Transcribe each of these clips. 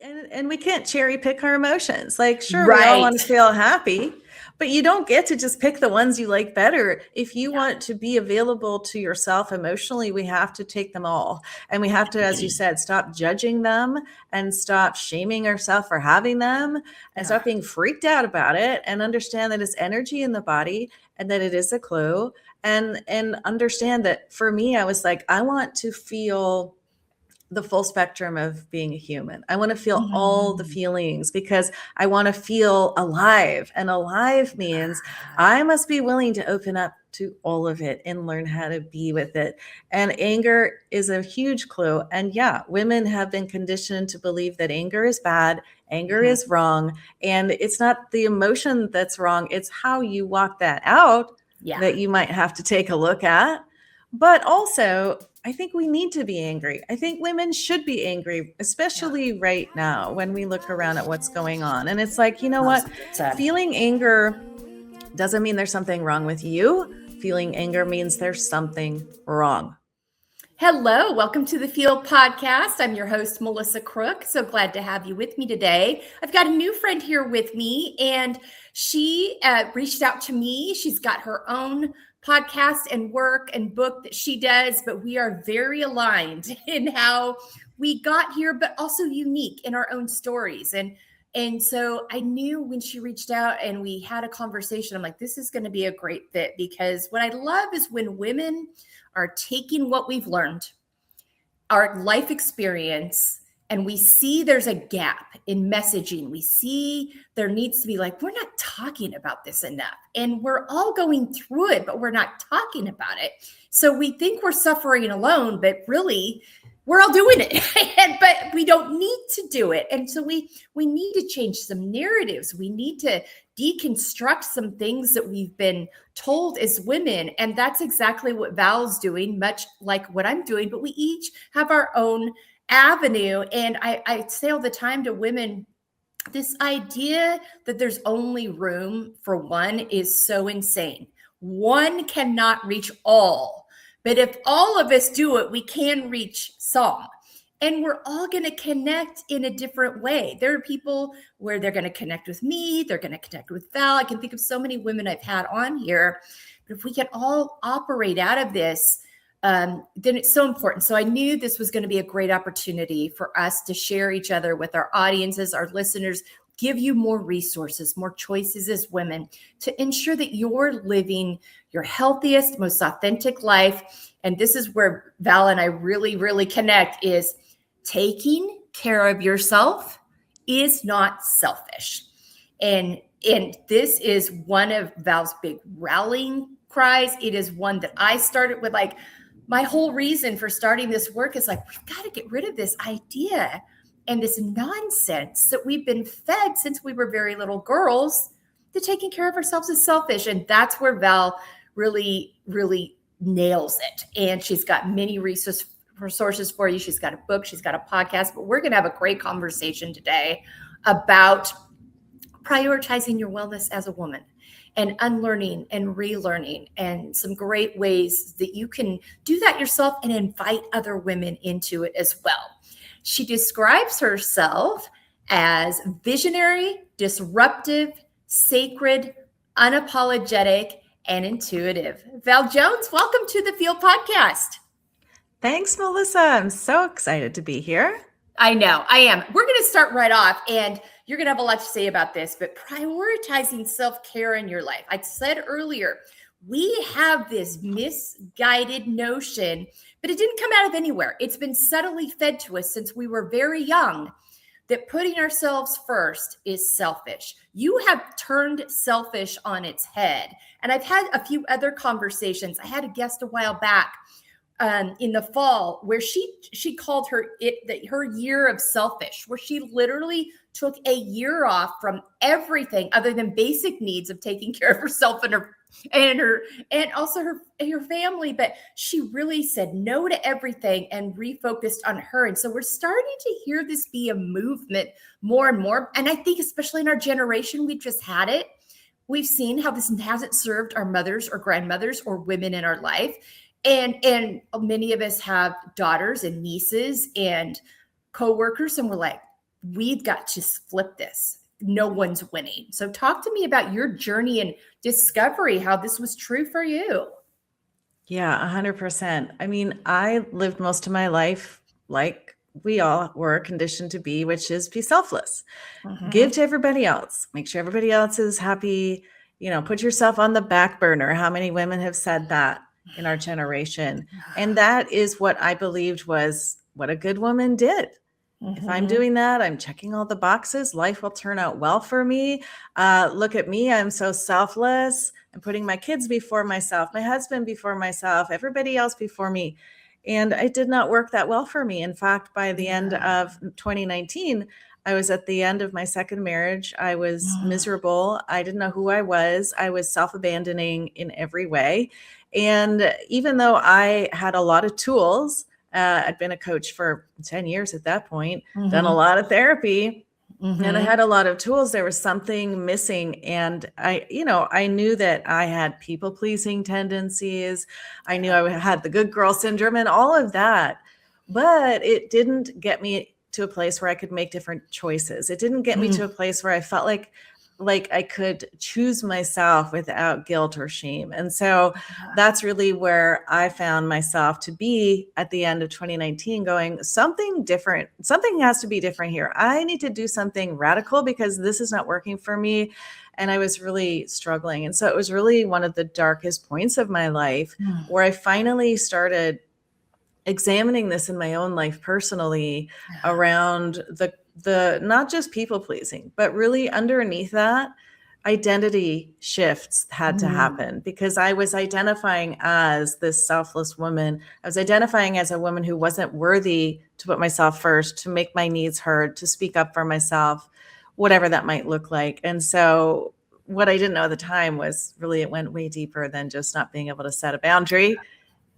And we can't cherry pick our emotions. Like, sure, we all want to Right. feel happy, but you don't get to just pick the ones you like better. If you want to be available to yourself emotionally, we have to take them all. And we have to, as you said, stop judging them and stop shaming ourselves for having them and stop being freaked out about it and understand that it's energy in the body and that it is a clue. And understand that for me, I was like, I want to feel the full spectrum of being a human. I want to feel all the feelings because I want to feel alive. And alive means I must be willing to open up to all of it and learn how to be with it. And anger is a huge clue. And yeah, women have been conditioned to believe that anger is bad, anger is wrong. And it's not the emotion that's wrong, it's how you walk that out that you might have to take a look at. But also, I think we need to be angry. I think women should be angry, especially right now when we look around at what's going on. And it's like, you know what? Feeling anger doesn't mean there's something wrong with you. Feeling anger means there's something wrong. Hello, welcome to the Feel Podcast. I'm your host, Melissa Crook. So glad to have you with me today. I've got a new friend here with me, and she reached out to me. She's got her own podcast and work and book that she does, but we are very aligned in how we got here, but also unique in our own stories. And so I knew when she reached out and we had a conversation, I'm like, this is going to be a great fit, because what I love is when women are taking what we've learned, our life experience, and we see there's a gap in messaging. We see there needs to be, like, we're not talking about this enough. And we're all going through it, but we're not talking about it. So we think we're suffering alone, but really we're all doing it. But we don't need to do it. And so we need to change some narratives. We need to deconstruct some things that we've been told as women. And that's exactly what Val's doing, much like what I'm doing, but we each have our own avenue. And I say all the time to women, this idea that there's only room for one is so insane. One cannot reach all, but if all of us do it, we can reach some. And we're all going to connect in a different way. There are people where they're going to connect with me, they're going to connect with Val. I can think of so many women I've had on here. But if we can all operate out of this, then it's so important. So I knew this was going to be a great opportunity for us to share each other with our audiences, our listeners, give you more resources, more choices as women to ensure that you're living your healthiest, most authentic life. And this is where Val and I really, really connect, is taking care of yourself is not selfish. And this is one of Val's big rallying cries. It is one that I started with. Like, my whole reason for starting this work is like, we've got to get rid of this idea and this nonsense that we've been fed since we were very little girls, that taking care of ourselves is selfish. And that's where Val really, really nails it. And she's got many resources for you. She's got a book, she's got a podcast, but we're going to have a great conversation today about prioritizing your wellness as a woman and unlearning and relearning, and some great ways that you can do that yourself and invite other women into it as well. She describes herself as visionary, disruptive, sacred, unapologetic, and intuitive. Val Jones, welcome to the Feel Podcast. Thanks, Melissa. I'm so excited to be here. I know, I am. We're going to start right off, and you're going to have a lot to say about this, but prioritizing self-care in your life. I said earlier, we have this misguided notion, but it didn't come out of anywhere. It's been subtly fed to us since we were very young, that putting ourselves first is selfish. You have turned selfish on its head. And I've had a few other conversations. I had a guest a while back in the fall where she called her year of selfish, where she literally took a year off from everything other than basic needs of taking care of herself and also her family. But she really said no to everything and refocused on her. And so we're starting to hear this be a movement more and more. And I think especially in our generation, we've just had it. We've seen how this hasn't served our mothers or grandmothers or women in our life. And many of us have daughters and nieces and coworkers, and we're like, we've got to flip this. No one's winning. So talk to me about your journey and discovery, how this was true for you. Yeah, 100%. I mean, I lived most of my life like we all were conditioned to be, which is be selfless. Give to everybody else. Make sure everybody else is happy. Put yourself on the back burner. How many women have said that in our generation? And that is what I believed was what a good woman did. If I'm doing that, I'm checking all the boxes. Life will turn out well for me. Look at me. I'm so selfless. I'm putting my kids before myself, my husband before myself, everybody else before me. And it did not work that well for me. In fact, by the end of 2019, I was at the end of my second marriage. I was miserable. I didn't know who I was. I was self-abandoning in every way. And even though I had a lot of tools, I'd been a coach for 10 years at that point, done a lot of therapy, and I had a lot of tools. There was something missing. And I knew that I had people-pleasing tendencies. I knew I had the good girl syndrome and all of that. But it didn't get me to a place where I could make different choices. It didn't get me to a place where I felt like I could choose myself without guilt or shame. And so that's really where I found myself to be at the end of 2019 going, something different, something has to be different here. I need to do something radical because this is not working for me. And I was really struggling. And so it was really one of the darkest points of my life where I finally started examining this in my own life personally around the not just people pleasing, but really underneath that, identity shifts had to happen because I was identifying as this selfless woman. I was identifying as a woman who wasn't worthy to put myself first, to make my needs heard, to speak up for myself, whatever that might look like. And so what I didn't know at the time was really it went way deeper than just not being able to set a boundary.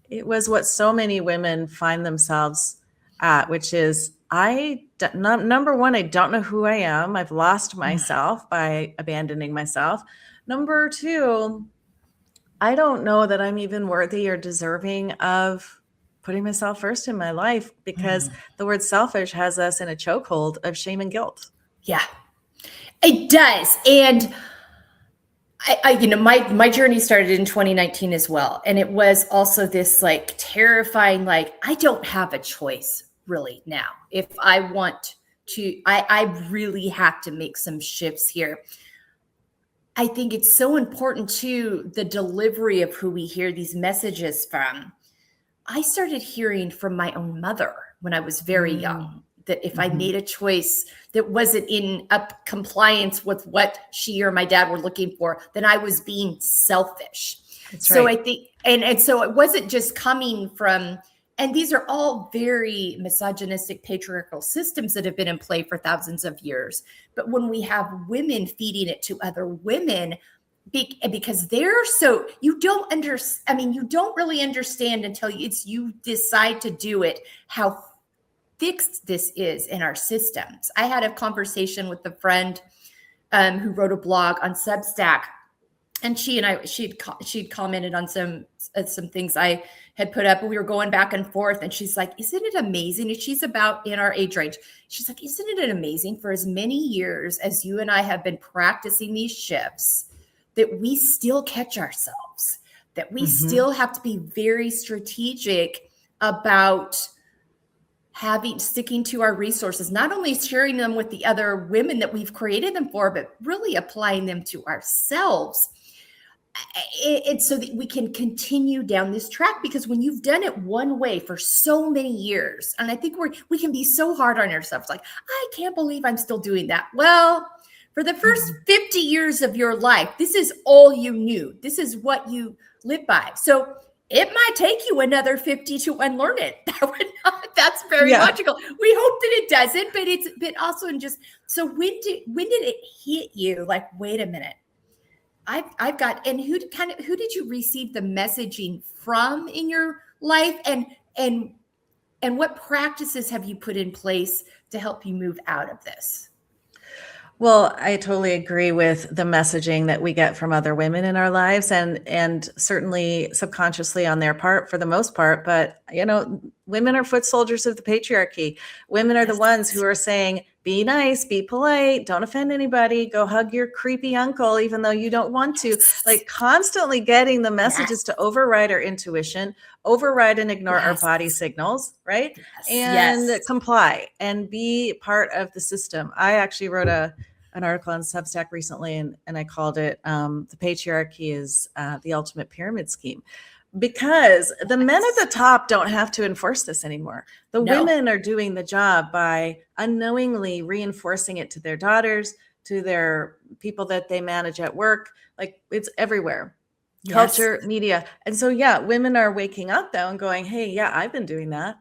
It was what so many women find themselves at, which is number one, I don't know who I am. I've lost myself by abandoning myself. Number two, I don't know that I'm even worthy or deserving of putting myself first in my life because the word selfish has us in a chokehold of shame and guilt. Yeah, it does. And my journey started in 2019 as well. And it was also this like terrifying, I don't have a choice really now. If I want to, I really have to make some shifts here. I think it's so important too, the delivery of who we hear these messages from. I started hearing from my own mother when I was very young, that if I made a choice that wasn't in up compliance with what she or my dad were looking for, then I was being selfish. That's so right. I think, and so it wasn't just coming from, and these are all very misogynistic patriarchal systems that have been in play for thousands of years. But when we have women feeding it to other women, because they're so, you don't really understand until you decide to do it, how fixed this is in our systems. I had a conversation with a friend who wrote a blog on Substack, and she'd commented on some things I had put up, and we were going back and forth. And she's like, "Isn't it amazing?" And she's about in our age range. She's like, "Isn't it amazing for as many years as you and I have been practicing these shifts, that we still catch ourselves, that we still have to be very strategic about sticking to our resources, not only sharing them with the other women that we've created them for, but really applying them to ourselves. It's so that we can continue down this track, because when you've done it one way for so many years, and I think we can be so hard on ourselves, like, I can't believe I'm still doing that. Well, for the first 50 years of your life, this is all you knew. This is what you lived by. So it might take you another 50 to unlearn it. That's very logical. We hope that it doesn't, but also so when did it hit you? Like, wait a minute, I've got, and who did you receive the messaging from in your life, and what practices have you put in place to help you move out of this? Well, I totally agree with the messaging that we get from other women in our lives, and certainly subconsciously on their part for the most part. But, women are foot soldiers of the patriarchy. Women are the ones who are saying, Be nice, be polite, don't offend anybody, go hug your creepy uncle, even though you don't want to. Like constantly getting the messages to override our intuition, override and ignore our body signals, right? And comply and be part of the system. I actually wrote an article on Substack recently, and I called it The Patriarchy is the Ultimate Pyramid Scheme. Because the men at the top don't have to enforce this anymore. The women are doing the job by unknowingly reinforcing it to their daughters, to their people that they manage at work. Like it's everywhere. Culture, media. And so, women are waking up though and going, hey, I've been doing that.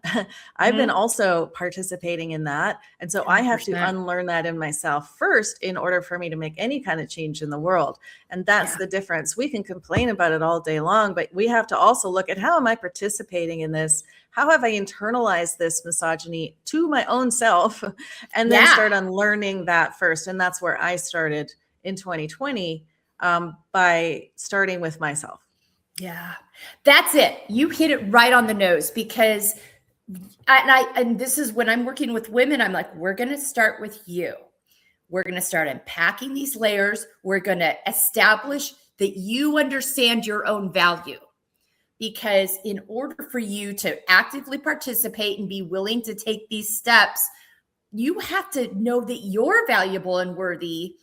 I've been also participating in that. And so 100%. I have to unlearn that in myself first in order for me to make any kind of change in the world. And that's the difference. We can complain about it all day long, but we have to also look at how am I participating in this? How have I internalized this misogyny to my own self? And then start unlearning that first. And that's where I started in 2020. By starting with myself. Yeah, that's it. You hit it right on the nose because and this is when I'm working with women, I'm like, we're going to start with you. We're going to start unpacking these layers. We're going to establish that you understand your own value. Because in order for you to actively participate and be willing to take these steps, you have to know that you're valuable and worthy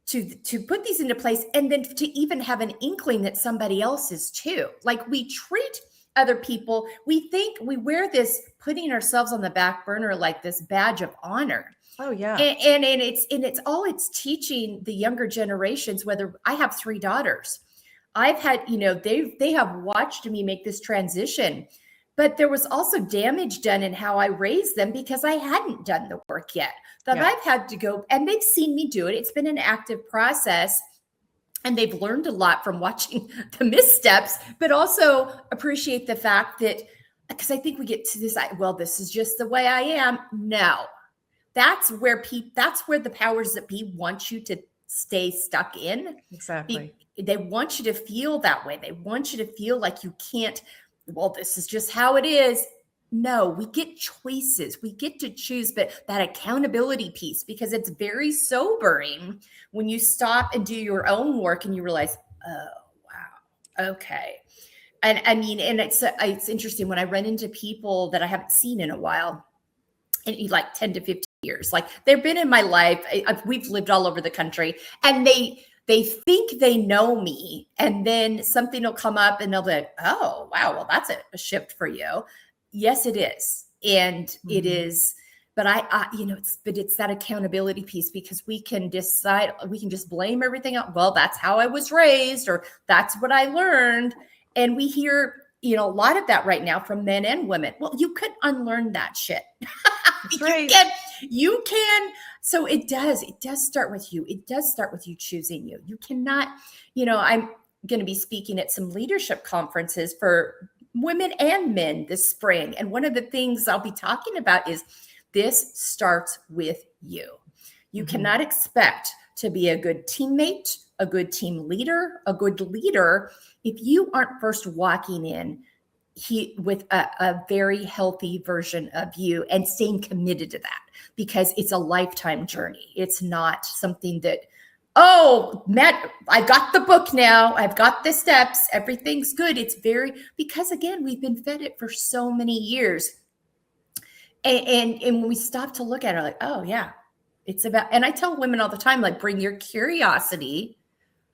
to put these into place, and then to even have an inkling that somebody else is too. Like we treat other people, we think we wear this putting ourselves on the back burner like this badge of honor. Oh yeah. And it's teaching the younger generations, whether I have 3 daughters. I've had, they have watched me make this transition, but there was also damage done in how I raised them because I hadn't done the work yet. I've had to go, and they've seen me do it. It's been an active process, and they've learned a lot from watching the missteps, but also appreciate the fact that, because I think we get to this, this is just the way I am. No, that's where the powers that be want you to stay stuck in. Exactly. They want you to feel that way. They want you to feel like you can't, this is just how it is. No, we get choices. We get to choose, but that accountability piece, because it's very sobering when you stop and do your own work and you realize, oh, wow, okay. And I mean, and it's interesting when I run into people that I haven't seen in a while, and like 10 to 15 years, like they've been in my life. We've lived all over the country, and they think they know me, and then something will come up and they'll be like, oh, wow, well, that's a shift for you. Yes, it is. And it is, but it's that accountability piece, because we can decide, we can just blame everything out. Well, that's how I was raised, or that's what I learned. And we hear, a lot of that right now from men and women. Well, you could unlearn that shit. That's right. You can. So it does start with you. It does start with you choosing you. You cannot, I'm going to be speaking at some leadership conferences for women and men this spring. And one of the things I'll be talking about is this starts with you. You cannot expect to be a good teammate, a good team leader, a good leader, if you aren't first walking in with a very healthy version of you and staying committed to that, because it's a lifetime journey. It's not something that, oh, Matt, I got the book now. I've got the steps. Everything's good. It's because again, we've been fed it for so many years. And when we stop to look at it, like, oh yeah, it's about, and I tell women all the time, like, bring your curiosity,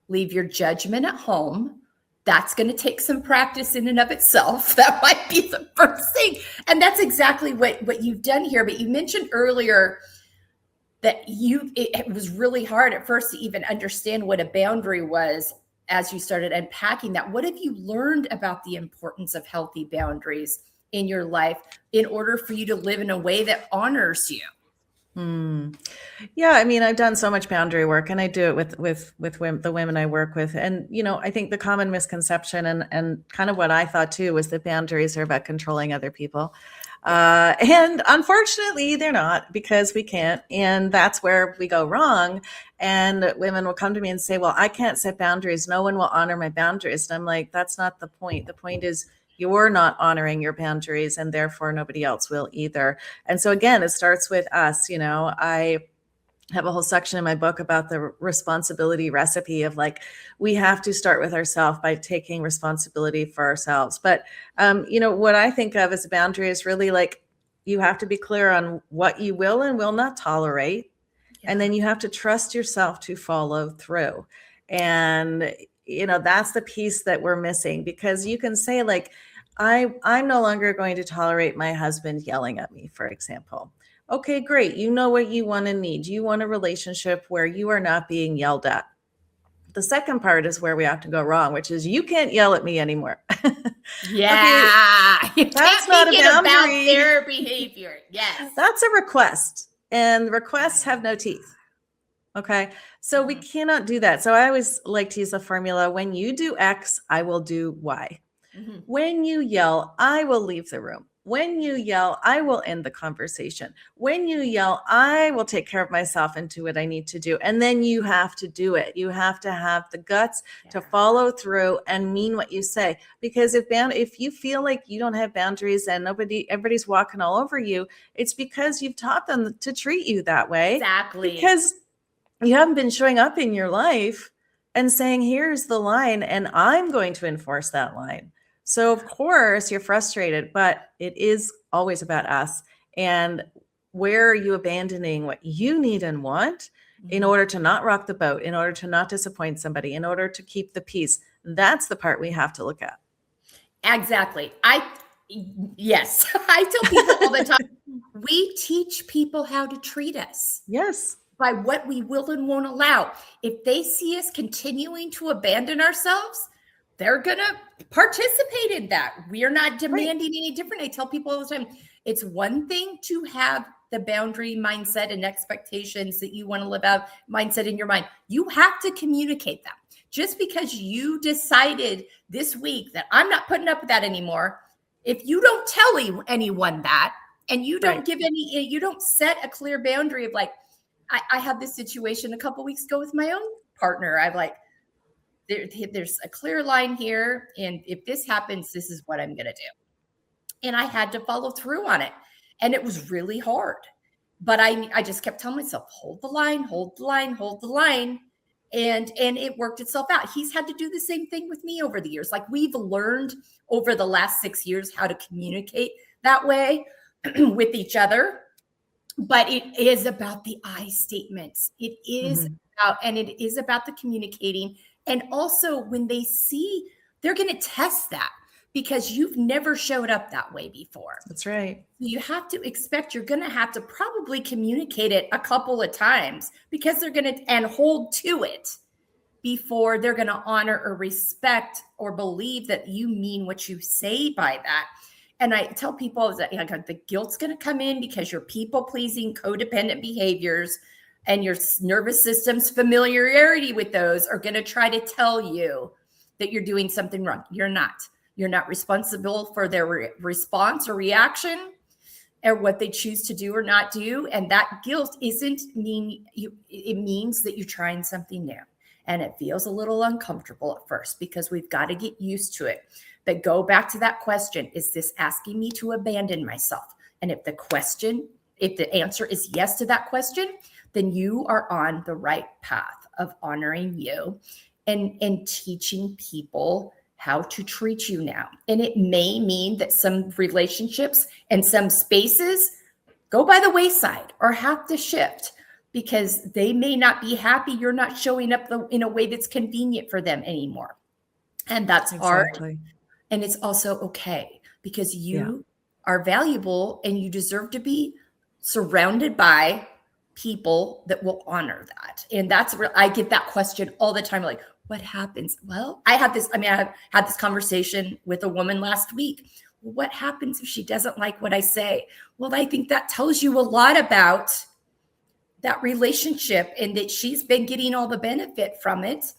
leave your judgment at home. That's going to take some practice in and of itself. That might be the first thing. And that's exactly what you've done here. But you mentioned earlier that it was really hard at first to even understand what a boundary was as you started unpacking that. What have you learned about the importance of healthy boundaries in your life in order for you to live in a way that honors you? Yeah, I mean, I've done so much boundary work, and I do it with the women I work with. And, I think the common misconception and kind of what I thought too was that boundaries are about controlling other people. And unfortunately, they're not, because we can't. And that's where we go wrong. And women will come to me and say, well, I can't set boundaries. No one will honor my boundaries. And I'm like, that's not the point. The point is you're not honoring your boundaries, and therefore nobody else will either. And so again, it starts with us. I have a whole section in my book about the responsibility recipe of like, we have to start with ourselves by taking responsibility for ourselves. But, what I think of as a boundary is really like, you have to be clear on what you will and will not tolerate. Yeah. And then you have to trust yourself to follow through. And, that's the piece that we're missing, because you can say like, I'm no longer going to tolerate my husband yelling at me, for example. Okay, great. You know what you want and need. You want a relationship where you are not being yelled at. The second part is where we have to go wrong, which is you can't yell at me anymore. Yeah. Okay, that's not a boundary. About their behavior. Yes. That's a request, and requests have no teeth. Okay, so we cannot do that. So I always like to use a formula: when you do X, I will do Y. Mm-hmm. When you yell, I will leave the room. When you yell, I will end the conversation. When you yell, I will take care of myself and do what I need to do. And then you have to do it. You have to have the guts to follow through and mean what you say. Because if you feel like you don't have boundaries and everybody's walking all over you, it's because you've taught them to treat you that way. Exactly. Because you haven't been showing up in your life and saying, here's the line, and I'm going to enforce that line. So of course you're frustrated, but it is always about us. And where are you abandoning what you need and want in order to not rock the boat, in order to not disappoint somebody, in order to keep the peace? That's the part we have to look at. Exactly. Yes, I tell people all the time, we teach people how to treat us. Yes. By what we will and won't allow. If they see us continuing to abandon ourselves, they're going to participate in that. We are not demanding any different. I tell people all the time, it's one thing to have the boundary mindset and expectations that you want to live out mindset in your mind. You have to communicate them. Just because you decided this week that I'm not putting up with that anymore, if you don't tell anyone that, and you don't you don't set a clear boundary of like, I had this situation a couple weeks ago with my own partner. I'm like, there's a clear line here. And if this happens, this is what I'm going to do. And I had to follow through on it. And it was really hard. But I just kept telling myself, hold the line, hold the line, hold the line. And it worked itself out. He's had to do the same thing with me over the years. Like we've learned over the last 6 years how to communicate that way with each other. But it is about the I statements. It is about, and it is about the communicating. And also when they see, they're going to test that because you've never showed up that way before. That's right. You have to expect you're going to have to probably communicate it a couple of times because they're going to, and hold to it before they're going to honor or respect or believe that you mean what you say by that. And I tell people that the guilt's going to come in because your people-pleasing, codependent behaviors and your nervous system's familiarity with those are going to try to tell you that you're doing something wrong. You're not. You're not responsible for their response or reaction or what they choose to do or not do. And that guilt it means that you're trying something new. And it feels a little uncomfortable at first because we've got to get used to it. But go back to that question. Is this asking me to abandon myself? And if the answer is yes to that question, then you are on the right path of honoring you and teaching people how to treat you now. And it may mean that some relationships and some spaces go by the wayside or have to shift because they may not be happy you're not showing up in a way that's convenient for them anymore. And that's hard. And it's also okay because you are valuable and you deserve to be surrounded by people that will honor that. And I get that question all the time. Like, what happens? Well, I had this conversation with a woman last week. Well, what happens if she doesn't like what I say? Well, I think that tells you a lot about that relationship and that she's been getting all the benefit from it.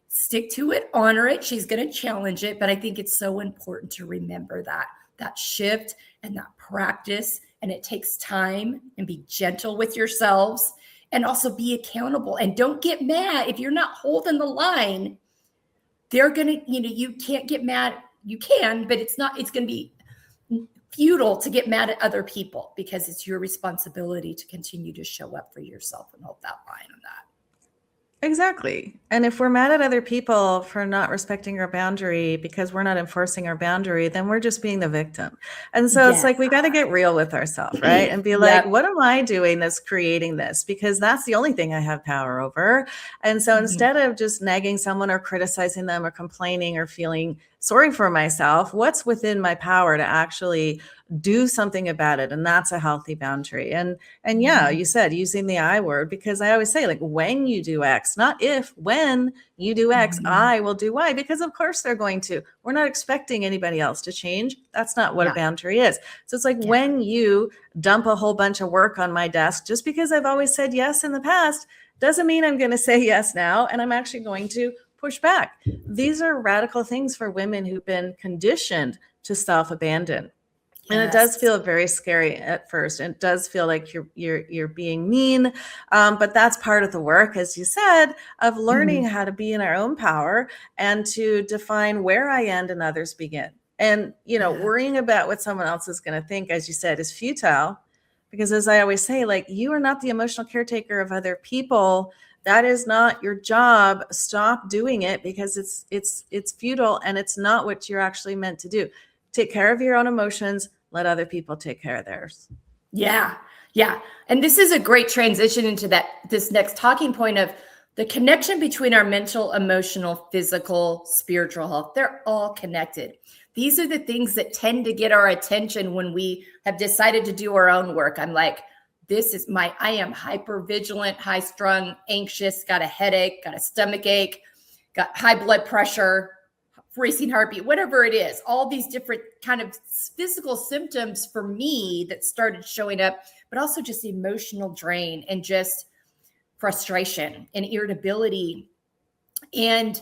Stick to it, honor it. She's going to challenge it. But I think it's so important to remember that shift and that practice. And it takes time, and be gentle with yourselves and also be accountable. And don't get mad if you're not holding the line. They're going to, you can't get mad. you can, but it's going to be futile to get mad at other people, because it's your responsibility to continue to show up for yourself and hold that line on that. Exactly. And if we're mad at other people for not respecting our boundary because we're not enforcing our boundary, then we're just being the victim. And so it's like, we got to get real with ourselves, right? And be like, what am I doing that's creating this? Because that's the only thing I have power over. And so instead of just nagging someone or criticizing them or complaining or feeling sorry for myself, what's within my power to actually do something about it? And that's a healthy boundary. And yeah, you said using the I word, because I always say, like, when you do X, not if, when you do X, I will do Y, because of course they're going to. We're not expecting anybody else to change. That's not what a boundary is. So it's like, when you dump a whole bunch of work on my desk, just because I've always said yes in the past, doesn't mean I'm going to say yes now. And I'm actually going to push back. These are radical things for women who've been conditioned to self-abandon. And it does feel very scary at first. It does feel like you're being mean, but that's part of the work, as you said, of learning how to be in our own power and to define where I end and others begin. And worrying about what someone else is going to think, as you said, is futile, because, as I always say, like, you are not the emotional caretaker of other people. That is not your job. Stop doing it, because it's futile and it's not what you're actually meant to do. Take care of your own emotions. Let other people take care of theirs. Yeah. And this is a great transition into this next talking point of the connection between our mental, emotional, physical, spiritual health. They're all connected. These are the things that tend to get our attention when we have decided to do our own work. I'm like, I am hyper vigilant, high strung, anxious, got a headache, got a stomach ache, got high blood pressure, racing heartbeat, whatever it is, all these different kind of physical symptoms for me that started showing up, but also just emotional drain and just frustration and irritability. And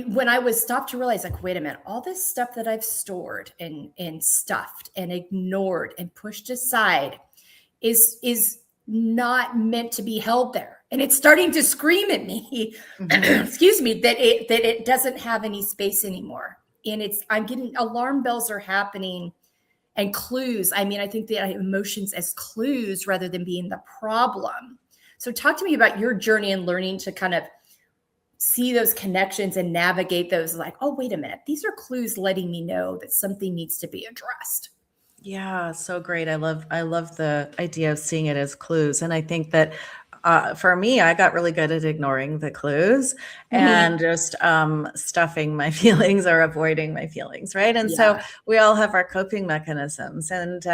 when I was stopped to realize, like, wait a minute, all this stuff that I've stored and stuffed and ignored and pushed aside is not meant to be held there. And it's starting to scream at me, excuse me, that it doesn't have any space anymore. And I'm getting alarm bells are happening and clues. I mean, I think the emotions as clues rather than being the problem. So talk to me about your journey and learning to kind of see those connections and navigate those, like, oh, wait a minute, these are clues letting me know that something needs to be addressed. Yeah, so great. I love the idea of seeing it as clues. And I think that for me, I got really good at ignoring the clues and just stuffing my feelings or avoiding my feelings, right? And so we all have our coping mechanisms. And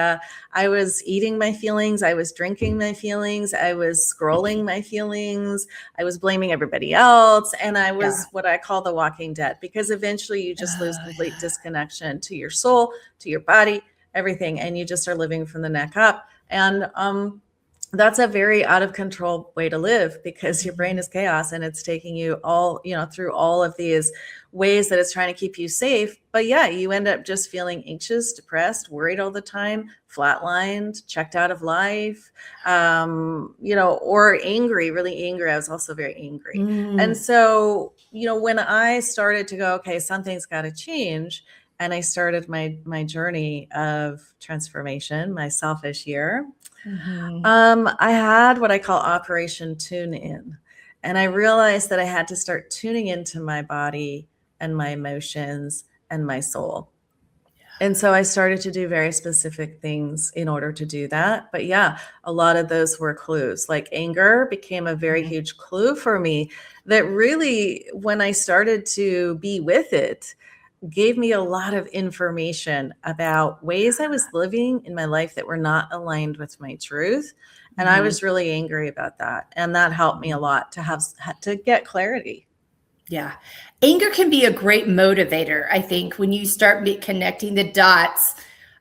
I was eating my feelings, I was drinking my feelings, I was scrolling my feelings, I was blaming everybody else, and I was what I call the walking dead, because eventually you just lose complete disconnection to your soul, to your body, everything, and you just are living from the neck up. And that's a very out of control way to live, because your brain is chaos and it's taking you all, through all of these ways that it's trying to keep you safe. But yeah, you end up just feeling anxious, depressed, worried all the time, flatlined, checked out of life, or angry, really angry. I was also very angry. And so, when I started to go, okay, something's got to change, and I started my journey of transformation, my selfish year. I had what I call Operation Tune In. And I realized that I had to start tuning into my body and my emotions and my soul. And so I started to do very specific things in order to do that. But yeah, a lot of those were clues. Like anger became a very huge clue for me that really, when I started to be with it, gave me a lot of information about ways I was living in my life that were not aligned with my truth. And I was really angry about that. And that helped me a lot to get clarity. Yeah. Anger can be a great motivator, I think, when you start connecting the dots.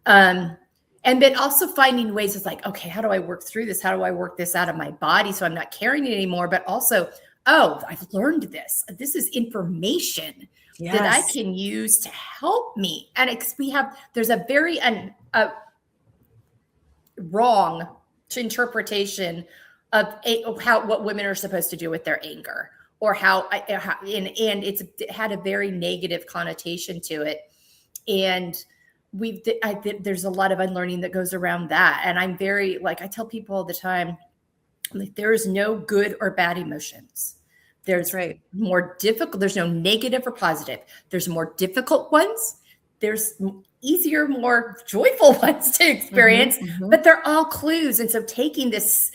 And then also finding ways of like, okay, how do I work through this? How do I work this out of my body so I'm not carrying it anymore? But also, oh, I've learned this. This is information that I can use to help me. And there's a very wrong interpretation of what women are supposed to do with their anger, or and it had a very negative connotation to it. And there's a lot of unlearning that goes around that. And I'm very, like, I tell people all the time, like, there is no good or bad emotions. There's right. more difficult. There's no negative or positive. There's more difficult ones. There's easier, more joyful ones to experience, but they're all clues. And so taking this,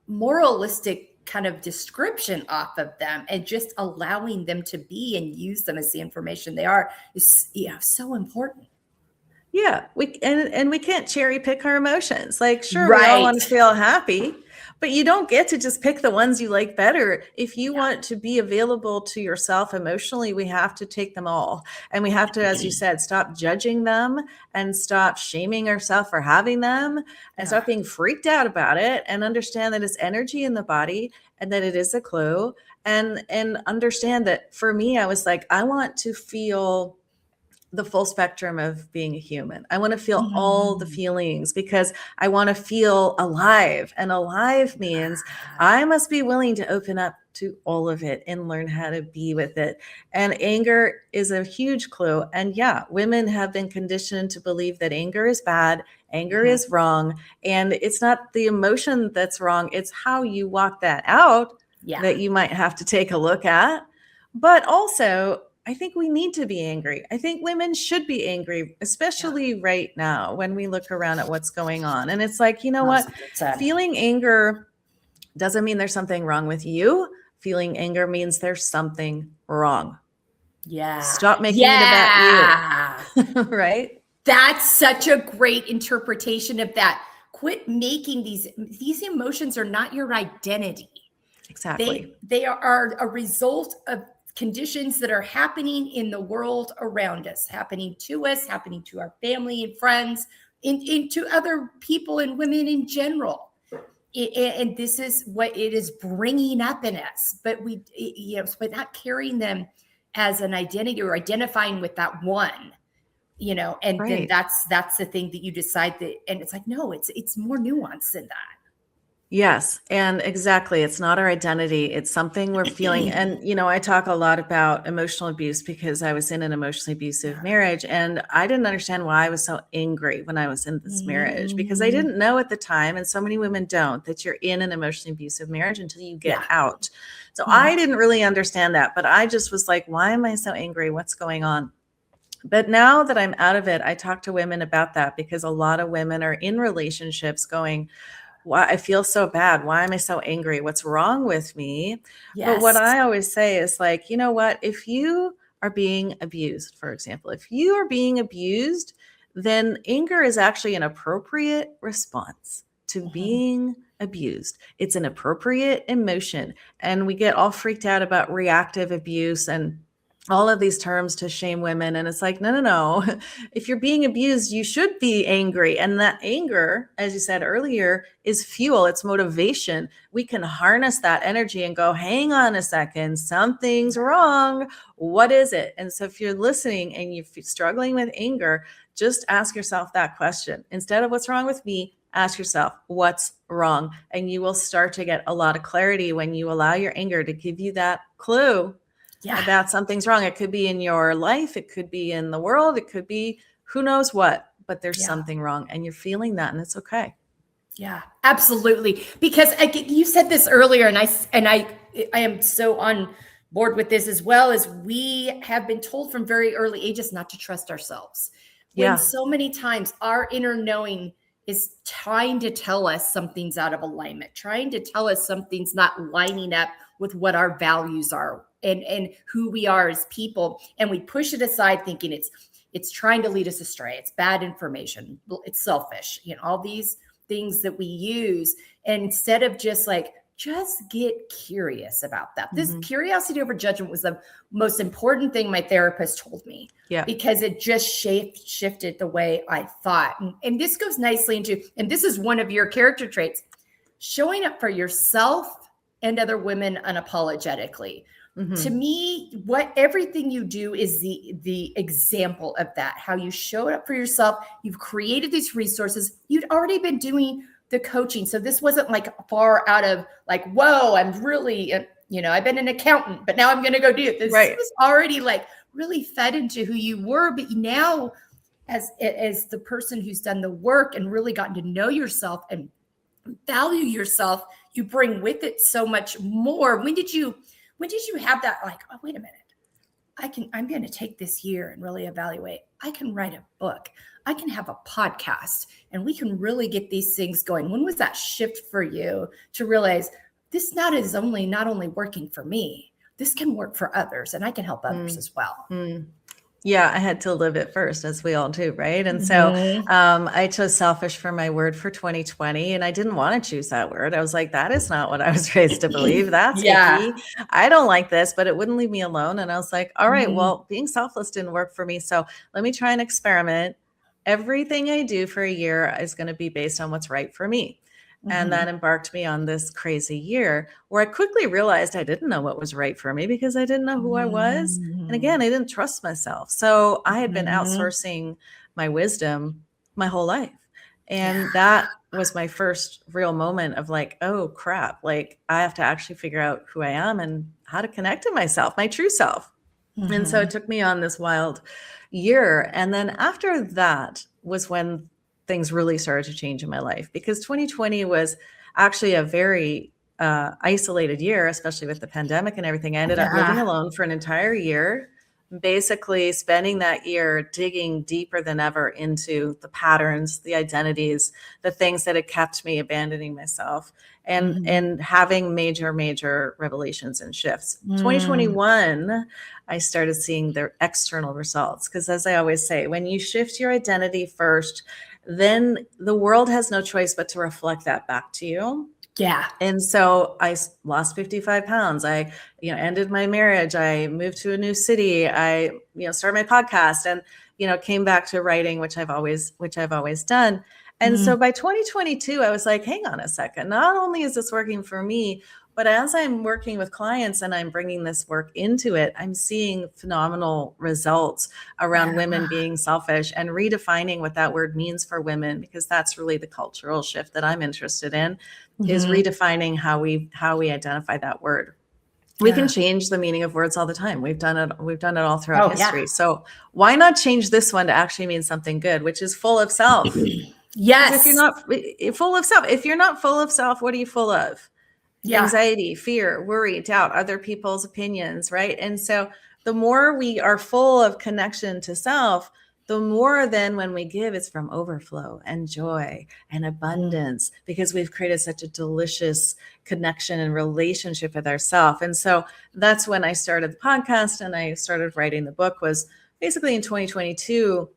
moralistic kind of description off of them and just allowing them to be and use them as the information they are is so important. Yeah, we can't cherry pick our emotions. Like, sure, we all Right. want to feel happy, but you don't get to just pick the ones you like better. If you want to be available to yourself emotionally, we have to take them all. And we have to, as you said, stop judging them and stop shaming ourselves for having them and stop being freaked out about it and understand that it's energy in the body and that it is a clue. And understand that for me, I was like, I want to feel the full spectrum of being a human. I want to feel all the feelings because I want to feel alive. And alive means I must be willing to open up to all of it and learn how to be with it. And anger is a huge clue. And yeah, women have been conditioned to believe that anger is bad, anger is wrong. And it's not the emotion that's wrong. It's how you walk that out that you might have to take a look at. But also, I think we need to be angry. I think women should be angry, especially right now when we look around at what's going on. And it's like, you know what? Feeling anger doesn't mean there's something wrong with you. Feeling anger means there's something wrong. Yeah. Stop making it about you. Right? That's such a great interpretation of that. Quit making these emotions are not your identity. Exactly. They are a result of conditions that are happening in the world around us, happening to us, happening to our family and friends, to other people and women in general. And this is what it is bringing up in us. But but not carrying them as an identity or identifying with that one, and then that's the thing that you decide that. And it's like, no, it's more nuanced than that. Yes. And exactly. It's not our identity. It's something we're feeling. And, I talk a lot about emotional abuse because I was in an emotionally abusive marriage and I didn't understand why I was so angry when I was in this marriage because I didn't know at the time. And so many women don't, that you're in an emotionally abusive marriage until you get out. So I didn't really understand that, but I just was like, why am I so angry? What's going on? But now that I'm out of it, I talk to women about that because a lot of women are in relationships going, why I feel so bad. Why am I so angry? What's wrong with me? Yes. But what I always say is like, you know what? If you are being abused, for example, if you are being abused, then anger is actually an appropriate response to being abused. It's an appropriate emotion. And we get all freaked out about reactive abuse and all of these terms to shame women. And it's like, no. If you're being abused, you should be angry. And that anger, as you said earlier, is fuel. It's motivation. We can harness that energy and go, hang on a second, something's wrong. What is it? And so if you're listening and you're struggling with anger, just ask yourself that question. Instead of what's wrong with me, ask yourself, what's wrong? And you will start to get a lot of clarity when you allow your anger to give you that clue about something's wrong. It could be in your life. It could be in the world. It could be who knows what, but there's something wrong and you're feeling that and it's okay. Yeah, absolutely. Because you said this earlier and I am so on board with this as well, as we have been told from very early ages not to trust ourselves. When so many times our inner knowing is trying to tell us something's out of alignment, trying to tell us something's not lining up with what our values are and who we are as people. And we push it aside thinking it's trying to lead us astray. It's bad information. It's selfish, all these things that we use. And instead of just get curious about that. This curiosity over judgment was the most important thing my therapist told me. Yeah. Because it just shifted the way I thought. And this goes nicely into, and this is one of your character traits, showing up for yourself and other women unapologetically. To me, everything you do is the example of that. How you showed up for yourself. You've created these resources. You'd already been doing the coaching. So this wasn't far out of whoa, I'm really, I've been an accountant, but now I'm going to go do this. Right. This was already like really fed into who you were, but now as the person who's done the work and really gotten to know yourself and value yourself, you bring with it so much more. When did you have that, like, oh, wait a minute, I'm going to take this year and really evaluate. I can write a book. I can have a podcast, and we can really get these things going. When was that shift for you to realize this not only working for me, this can work for others, and I can help others as well? Yeah, I had to live it first, as we all do, right? And so I chose selfish for my word for 2020, and I didn't want to choose that word. I was like, that is not what I was raised to believe. That's icky. I don't like this, but it wouldn't leave me alone. And I was like, all right, well, being selfless didn't work for me. So let me try an experiment. Everything I do for a year is going to be based on what's right for me. And that embarked me on this crazy year where I quickly realized I didn't know what was right for me because I didn't know who I was. And again, I didn't trust myself. So I had been outsourcing my wisdom my whole life. And that was my first real moment of like, oh crap, like I have to actually figure out who I am and how to connect to myself, my true self. And so it took me on this wild year. And then after that was when things really started to change in my life, because 2020 was actually a very isolated year, especially with the pandemic and everything. I ended up living alone for an entire year, basically spending that year digging deeper than ever into the patterns, the identities, the things that had kept me abandoning myself, and having major revelations and shifts. 2021, I started seeing the external results, because as I always say, when you shift your identity first, then the world has no choice but to reflect that back to you. Yeah. And so I lost 55 pounds. I, ended my marriage. I moved to a new city. I, started my podcast and, came back to writing, which I've always done. And so by 2022, I was like, hang on a second. Not only is this working for me, but as I'm working with clients and I'm bringing this work into it, I'm seeing phenomenal results around women being selfish and redefining what that word means for women, because that's really the cultural shift that I'm interested in, is redefining how we identify that word. We can change the meaning of words all the time. We've done it all throughout history. So why not change this one to actually mean something good, which is full of self? Yes. If you're not full of self, what are you full of? Anxiety, fear, worry, doubt, other people's opinions, right? And so the more we are full of connection to self, the more then when we give, it's from overflow and joy and abundance, because we've created such a delicious connection and relationship with ourselves. And so that's when I started the podcast and I started writing the book, was basically in 2022.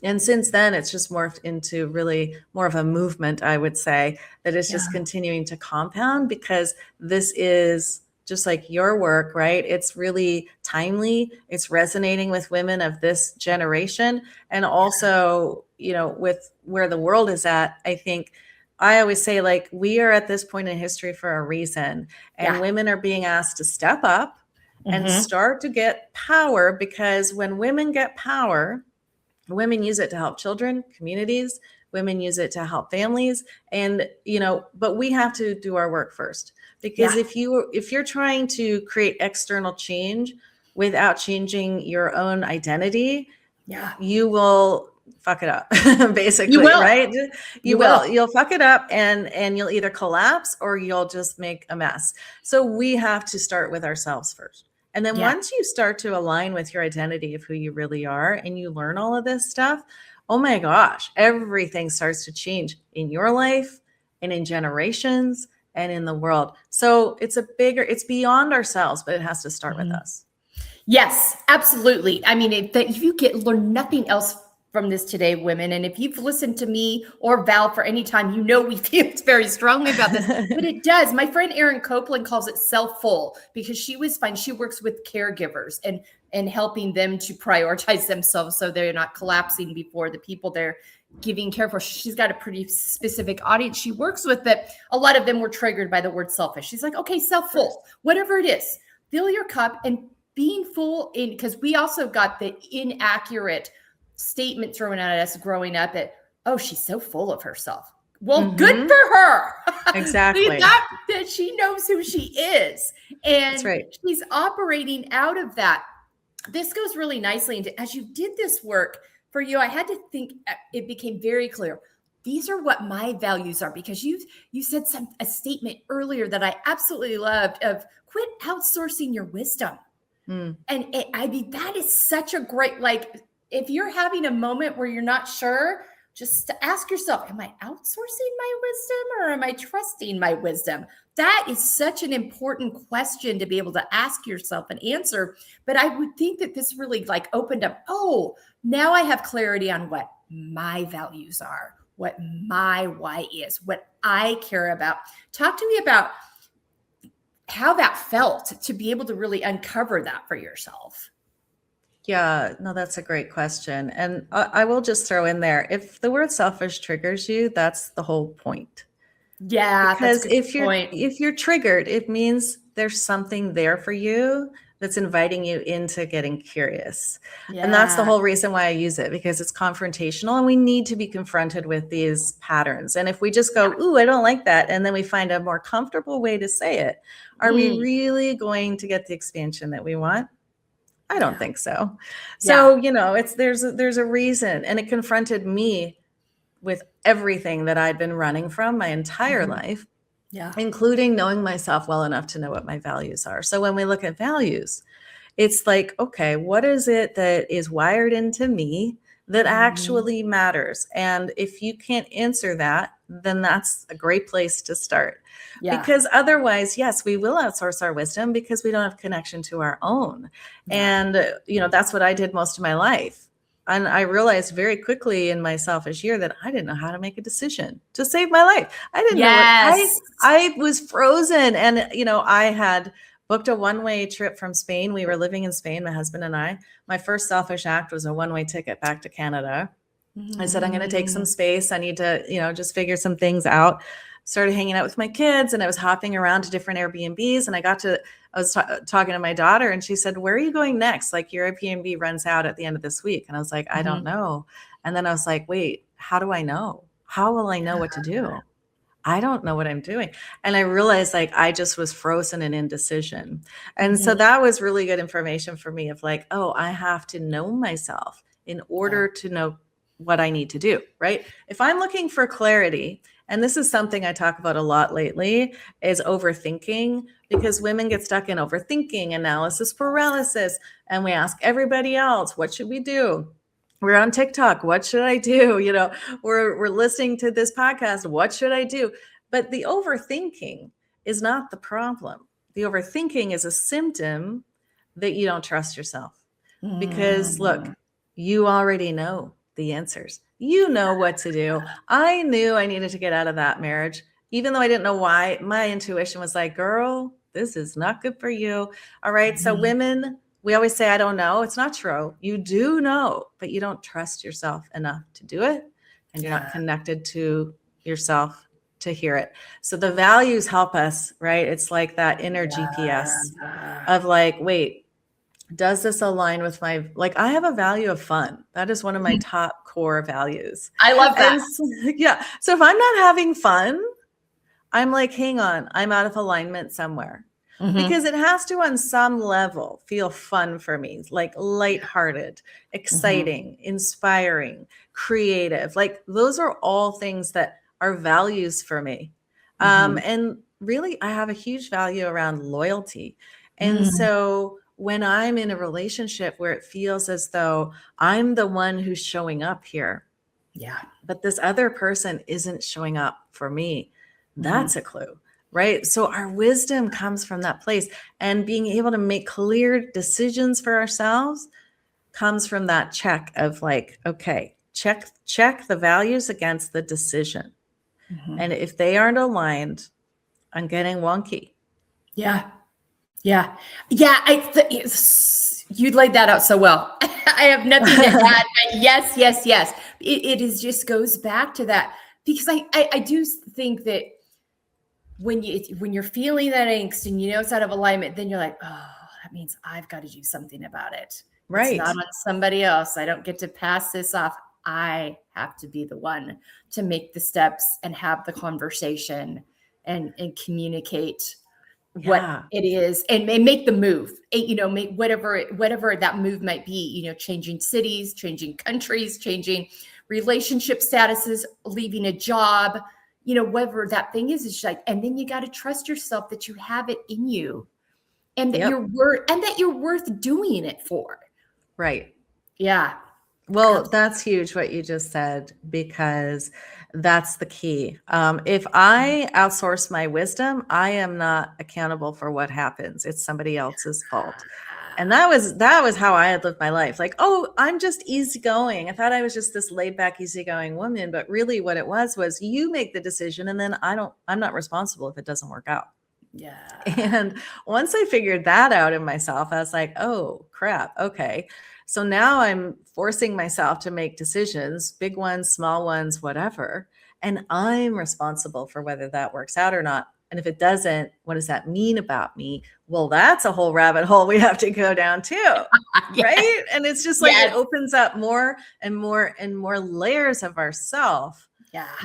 And since then, it's just morphed into really more of a movement, I would say, that is just continuing to compound, because this is just like your work, right? It's really timely. It's resonating with women of this generation. And also, with where the world is at, I think I always say, like, we are at this point in history for a reason. And women are being asked to step up and start to get power, because when women get power, women use it to help children, communities, women use it to help families. And, but we have to do our work first, because if you're trying to create external change without changing your own identity, you will fuck it up, basically, right? You'll fuck it up and you'll either collapse or you'll just make a mess. So we have to start with ourselves first. And then once you start to align with your identity of who you really are and you learn all of this stuff, oh my gosh, everything starts to change in your life and in generations and in the world. So it's beyond ourselves, but it has to start with us. Yes, absolutely. I mean, if you learn nothing else from this today, women, and if you've listened to me or Val for any time, we feel very strongly about this, but it does. My friend Erin Copeland calls it self-full, because she works with caregivers and helping them to prioritize themselves so they're not collapsing before the people they're giving care for. She's got a pretty specific audience she works with, that a lot of them were triggered by the word selfish. She's like, okay, self-full, whatever it is, fill your cup. And being full because we also got the inaccurate statement thrown at us growing up that, oh, she's so full of herself. Well, good for her. Exactly. that she knows who she is. That's And right. she's operating out of that. This goes really nicely into, as you did this work for you, I had to think, it became very clear. These are what my values are, because you said a statement earlier that I absolutely loved of quit outsourcing your wisdom. And I mean, that is such a great, like, if you're having a moment where you're not sure, just ask yourself, am I outsourcing my wisdom or am I trusting my wisdom? That is such an important question to be able to ask yourself and answer. But I would think that this really like opened up, oh, now I have clarity on what my values are, what my why is, what I care about. Talk to me about how that felt to be able to really uncover that for yourself. Yeah, no, that's a great question. And I will just throw in there, if the word selfish triggers you, that's the whole point. Yeah, Because that's a good point. if you're triggered, it means there's something there for you that's inviting you into getting curious. And that's the Yeah. whole reason why I use it, because it's confrontational and we need to be confronted with these patterns. And if we just go, ooh, I don't like that, and then we find a more comfortable way to say it, are we really going to get the expansion that we want? I don't think so. So, you know, there's a reason, and it confronted me with everything that I'd been running from my entire life, including knowing myself well enough to know what my values are. So when we look at values, it's like, okay, what is it that is wired into me that actually matters? And if you can't answer that, then that's a great place to start. Because otherwise, yes, we will outsource our wisdom because we don't have connection to our own. And, you know, that's what I did most of my life. And I realized very quickly in my selfish year that I didn't know how to make a decision to save my life. I didn't know what I was frozen. And, you know, I had booked a one-way trip from Spain. We were living in Spain, my husband and I. My first selfish act was a one-way ticket back to Canada. I said, I'm going to take some space. I need to, you know, just figure some things out. Started hanging out with my kids, and I was hopping around to different Airbnbs. And I was talking to my daughter, and she said, where are you going next? Like, your Airbnb runs out at the end of this week. And I was like, I don't know. And then I was like, wait, how do I know? How will I know what to do? I don't know what I'm doing. And I realized like I just was frozen in indecision. And so that was really good information for me of like, oh, I have to know myself in order to know what I need to do, right? If I'm looking for clarity, and this is something I talk about a lot lately, is overthinking, because women get stuck in overthinking, analysis paralysis, and we ask everybody else, what should we do? We're on TikTok. What should I do? You know, we're listening to this podcast. What should I do? But the overthinking is not the problem. The overthinking is a symptom that you don't trust yourself. Because look, you already know the answers. You know what to do. I knew I needed to get out of that marriage, even though I didn't know why. My intuition was like, girl, this is not good for you. All right. So women, we always say, I don't know. It's not true. You do know, but you don't trust yourself enough to do it. And you're not connected to yourself to hear it. So the values help us, right? It's like that inner GPS of like, wait, does this align with like, I have a value of fun. That is one of my top core values. I love that. So if I'm not having fun, I'm like, hang on, I'm out of alignment somewhere. Because it has to, on some level, feel fun for me, like lighthearted, exciting, inspiring, creative. Like those are all things that are values for me. And really, I have a huge value around loyalty. And so when I'm in a relationship where it feels as though I'm the one who's showing up here, but this other person isn't showing up for me, that's a clue. Right. So our wisdom comes from that place, and being able to make clear decisions for ourselves comes from that check of like, okay, check the values against the decision. And if they aren't aligned, I'm getting wonky. You laid that out so well. I have nothing to add, but yes. It is just goes back to that, because I do think that when you're feeling that angst and you know it's out of alignment, then you're like, oh, that means I've got to do something about it. Right. It's not on somebody else. I don't get to pass this off. I have to be the one to make the steps and have the conversation and communicate what Yeah. it is and make the move. Make whatever that move might be, changing cities, changing countries, changing relationship statuses, leaving a job, whatever that thing is. It's like, and then you got to trust yourself that you have it in you and that Yep. you're worth doing it for. Right. Yeah. Well, that's huge what you just said, because that's the key. If I outsource my wisdom, I am not accountable for what happens. It's somebody else's fault. And that was how I had lived my life. Like, oh, I'm just easygoing. I thought I was just this laid back, easygoing woman, but really what it was you make the decision, and then I'm not responsible if it doesn't work out. Yeah. And once I figured that out in myself, I was like, oh crap, okay. So now I'm forcing myself to make decisions, big ones, small ones, whatever. And I'm responsible for whether that works out or not. And if it doesn't, what does that mean about me? Well, that's a whole rabbit hole we have to go down too. Yes. Right. And it's just like Yes. it opens up more and more and more layers of ourself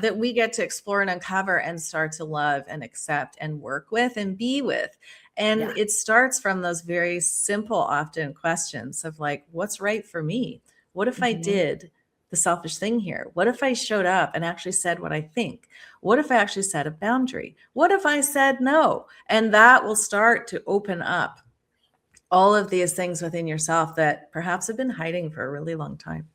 that we get to explore and uncover and start to love and accept and work with and be with. And it starts from those very simple, often questions of like, what's right for me? What if I did the selfish thing here? What if I showed up and actually said what I think? What if I actually set a boundary? What if I said no? And that will start to open up all of these things within yourself that perhaps have been hiding for a really long time.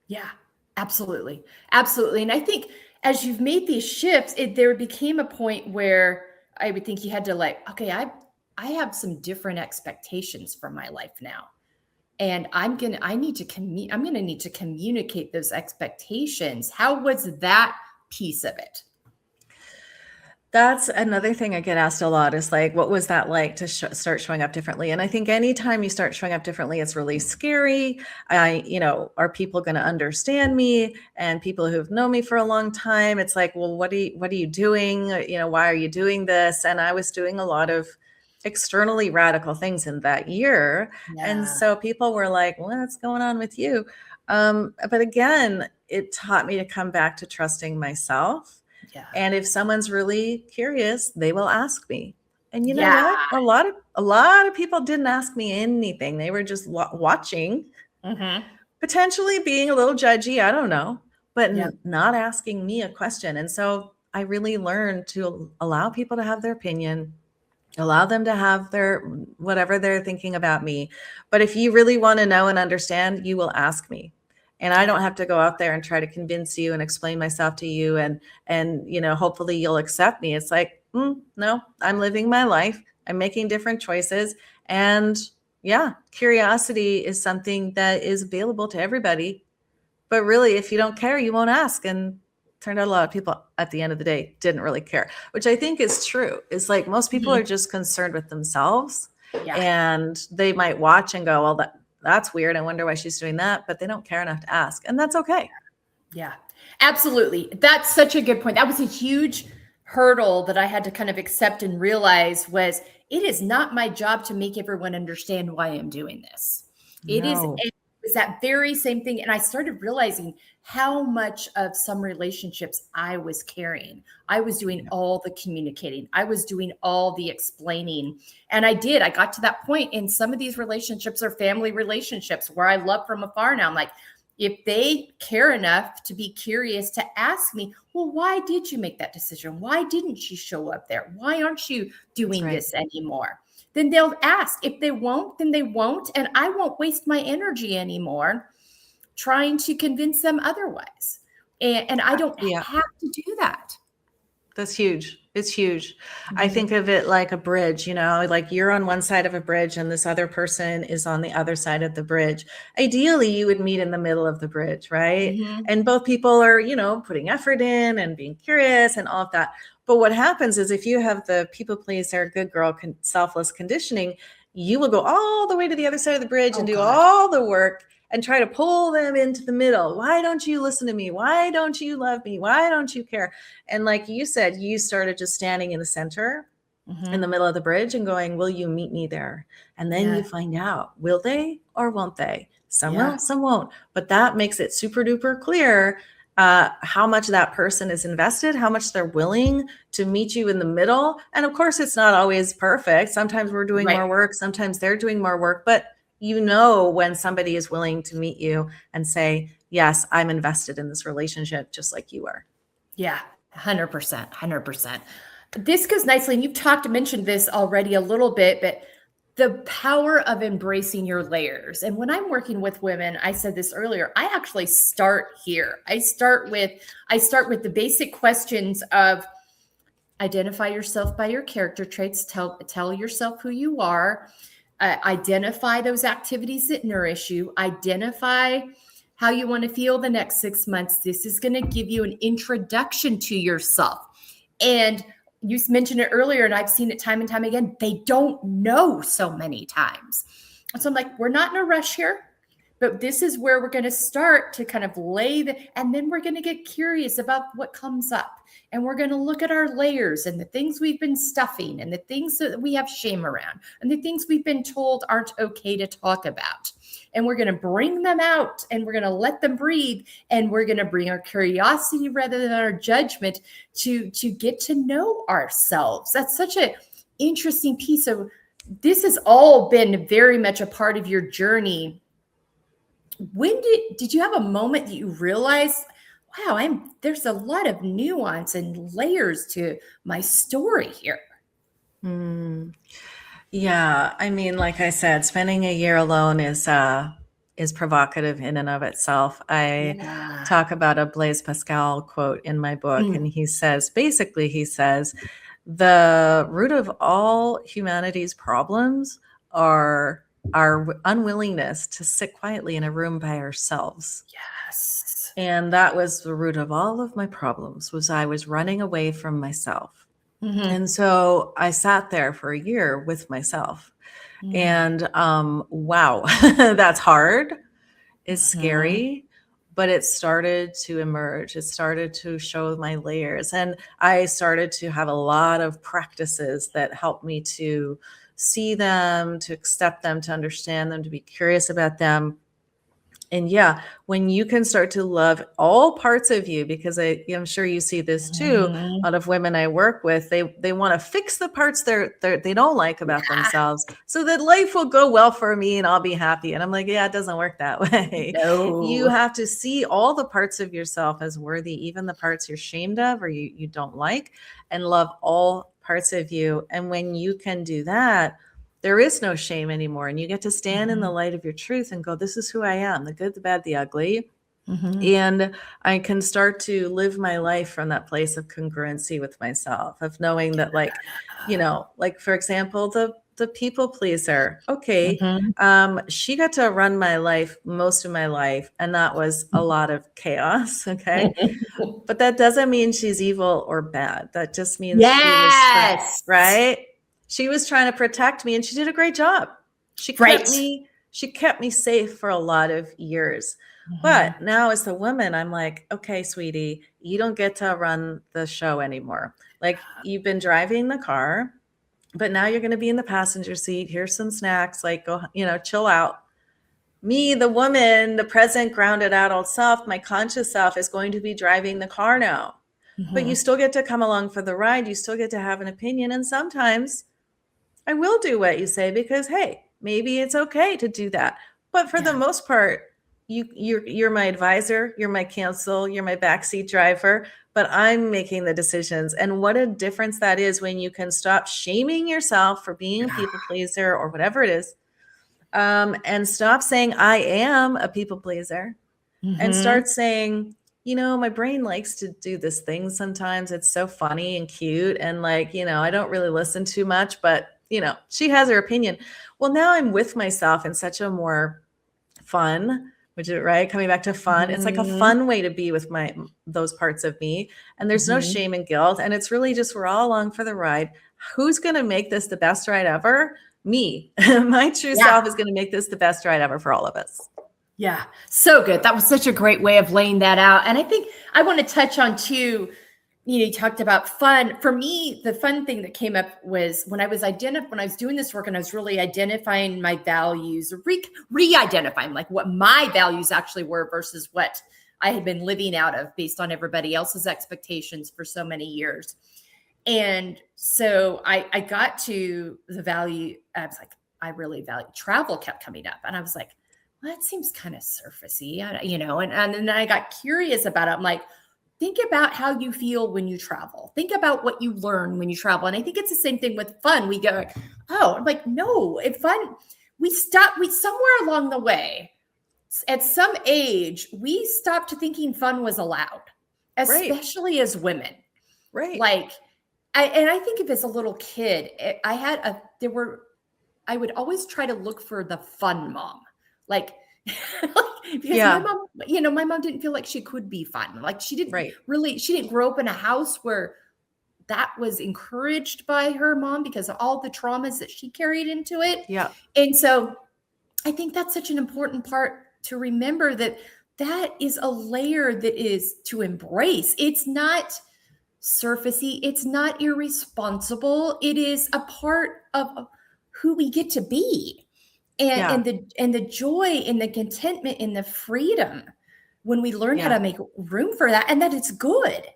Yeah, absolutely. Absolutely. And I think as you've made these shifts, there became a point where I would think you had to like, okay, I have some different expectations for my life now. And I'm going to need to communicate those expectations. How was that piece of it? That's another thing I get asked a lot is like, what was that like to start showing up differently? And I think anytime you start showing up differently, it's really scary. Are people going to understand me? And people who've known me for a long time, it's like, well, what are you doing? Why are you doing this? And I was doing a lot of externally radical things in that year. Yeah. And so people were like, what's going on with you? But again, it taught me to come back to trusting myself. Yeah. And if someone's really curious, they will ask me. And you know what? A lot of people didn't ask me anything. They were just watching, potentially being a little judgy. I don't know, but not asking me a question. And so I really learned to allow people to have their opinion, allow them to have their whatever they're thinking about me. But if you really want to know and understand, you will ask me. And I don't have to go out there and try to convince you and explain myself to you and hopefully you'll accept me. It's like, no, I'm living my life. I'm making different choices. And curiosity is something that is available to everybody. But really, if you don't care, you won't ask. And turned out a lot of people at the end of the day didn't really care, which I think is true. It's like most people are just concerned with themselves and they might watch and go, well, that's weird. I wonder why she's doing that, but they don't care enough to ask. And that's okay. Yeah, absolutely. That's such a good point. That was a huge hurdle that I had to kind of accept and realize was it is not my job to make everyone understand why I'm doing this. It was that very same thing. And I started realizing how much of some relationships I was carrying. I was doing all the communicating. I was doing all the explaining. And I got to that point in some of these relationships are family relationships where I love from afar now. I'm like, if they care enough to be curious to ask me, well, why did you make that decision? Why didn't you show up there? Why aren't you doing this anymore? Then they'll ask. If they won't, then they won't. And I won't waste my energy anymore trying to convince them otherwise. And I don't have to do that. That's huge. It's huge. I think of it like a bridge, like you're on one side of a bridge and this other person is on the other side of the bridge. Ideally, you would meet in the middle of the bridge, right? And both people are, putting effort in and being curious and all of that. But what happens is if you have the people pleaser, good girl, selfless conditioning, you will go all the way to the other side of the bridge and do all the work and try to pull them into the middle. Why don't you listen to me? Why don't you love me? Why don't you care? And like you said, you started just standing in the center, in the middle of the bridge and going, will you meet me there? And then you find out, will they or won't they? Some will, some won't. But that makes it super duper clear. how much that person is invested, how much they're willing to meet you in the middle. And of course, it's not always perfect. Sometimes we're doing Right. more work, sometimes they're doing more work, but you know when somebody is willing to meet you and say, yes, I'm invested in this relationship just like you are. Yeah, 100%, 100%. This goes nicely, and you've mentioned this already a little bit, but the power of embracing your layers. And when I'm working with women, I said this earlier, I actually start here. I start with the basic questions of identify yourself by your character traits, tell yourself who you are, identify those activities that nourish you, identify how you want to feel the next 6 months. This is going to give you an introduction to yourself. And you mentioned it earlier, and I've seen it time and time again. They don't know so many times. And so I'm like, we're not in a rush here, but this is where we're going to start to kind of and then we're going to get curious about what comes up. And we're going to look at our layers and the things we've been stuffing and the things that we have shame around and the things we've been told aren't okay to talk about. And we're going to bring them out and we're going to let them breathe. And we're going to bring our curiosity rather than our judgment to get to know ourselves. That's such an interesting piece of this has all been very much a part of your journey. When did you have a moment that you realized, wow, there's a lot of nuance and layers to my story here? Yeah, I mean, like I said, spending a year alone is provocative in and of itself. I talk about a Blaise Pascal quote in my book, and he says, the root of all humanity's problems are our unwillingness to sit quietly in a room by ourselves. Yes. And that was the root of all of my problems, was I was running away from myself. And so I sat there for a year with myself. And wow, that's hard. It's scary, but it started to emerge. It started to show my layers. And I started to have a lot of practices that helped me to see them, to accept them, to understand them, to be curious about them. And yeah, when you can start to love all parts of you, because I'm sure you see this too, a lot of women I work with, they want to fix the parts they don't like about themselves so that life will go well for me and I'll be happy. And I'm like, yeah, it doesn't work that way. No. You have to see all the parts of yourself as worthy, even the parts you're ashamed of or you don't like, and love all parts of you. And when you can do that, there is no shame anymore. And you get to stand in the light of your truth and go, this is who I am, the good, the bad, the ugly. And I can start to live my life from that place of congruency with myself, of knowing that, like, like, for example, the people pleaser. Okay. She got to run my life, most of my life. And that was a lot of chaos. Okay. But that doesn't mean she's evil or bad. That just means she was, right? She was trying to protect me and she did a great job. She kept me safe for a lot of years. But now as a woman, I'm like, okay, sweetie, you don't get to run the show anymore. Like, you've been driving the car, but now you're going to be in the passenger seat. Here's some snacks, like, go, chill out. Me, the woman, the present, grounded adult self, my conscious self is going to be driving the car now. But you still get to come along for the ride. You still get to have an opinion. And sometimes I will do what you say because, hey, maybe it's okay to do that. But for the most part, you're my advisor, you're my counsel, you're my backseat driver, but I'm making the decisions. And what a difference that is when you can stop shaming yourself for being a people pleaser or whatever it is, and stop saying I am a people pleaser, and start saying, my brain likes to do this thing sometimes. It's so funny and cute. And like, I don't really listen too much, but she has her opinion. Well, now I'm with myself in such a more fun, which is right. Coming back to fun. It's like a fun way to be with those parts of me. And there's no shame and guilt. And it's really just, we're all along for the ride. Who's going to make this the best ride ever? Me. My true self is going to make this the best ride ever for all of us. Yeah. So good. That was such a great way of laying that out. And I think I want to touch on too, you talked about fun. For me, the fun thing that came up was when I was doing this work and I was really identifying my values, re-identifying like what my values actually were versus what I had been living out of based on everybody else's expectations for so many years. And so I got to the value. I was like, I really value travel kept coming up. And I was like, well, that seems kind of surfacey, and then I got curious about it. I'm like, think about how you feel when you travel. Think about what you learn when you travel. And I think it's the same thing with fun. We go, oh, I'm like, no, if fun, we somewhere along the way, at some age, we stopped thinking fun was allowed, especially as women. Right. Like, I think if as a little kid, I would always try to look for the fun mom. Like, because my mom didn't feel like she could be fun. Like she didn't she didn't grow up in a house where that was encouraged by her mom because of all the traumas that she carried into it. Yeah. And so I think that's such an important part to remember, that is a layer that is to embrace. It's not surfacey. It's not irresponsible. It is a part of who we get to be. And the joy and the contentment and the freedom when we learn how to make room for that, and that it's good.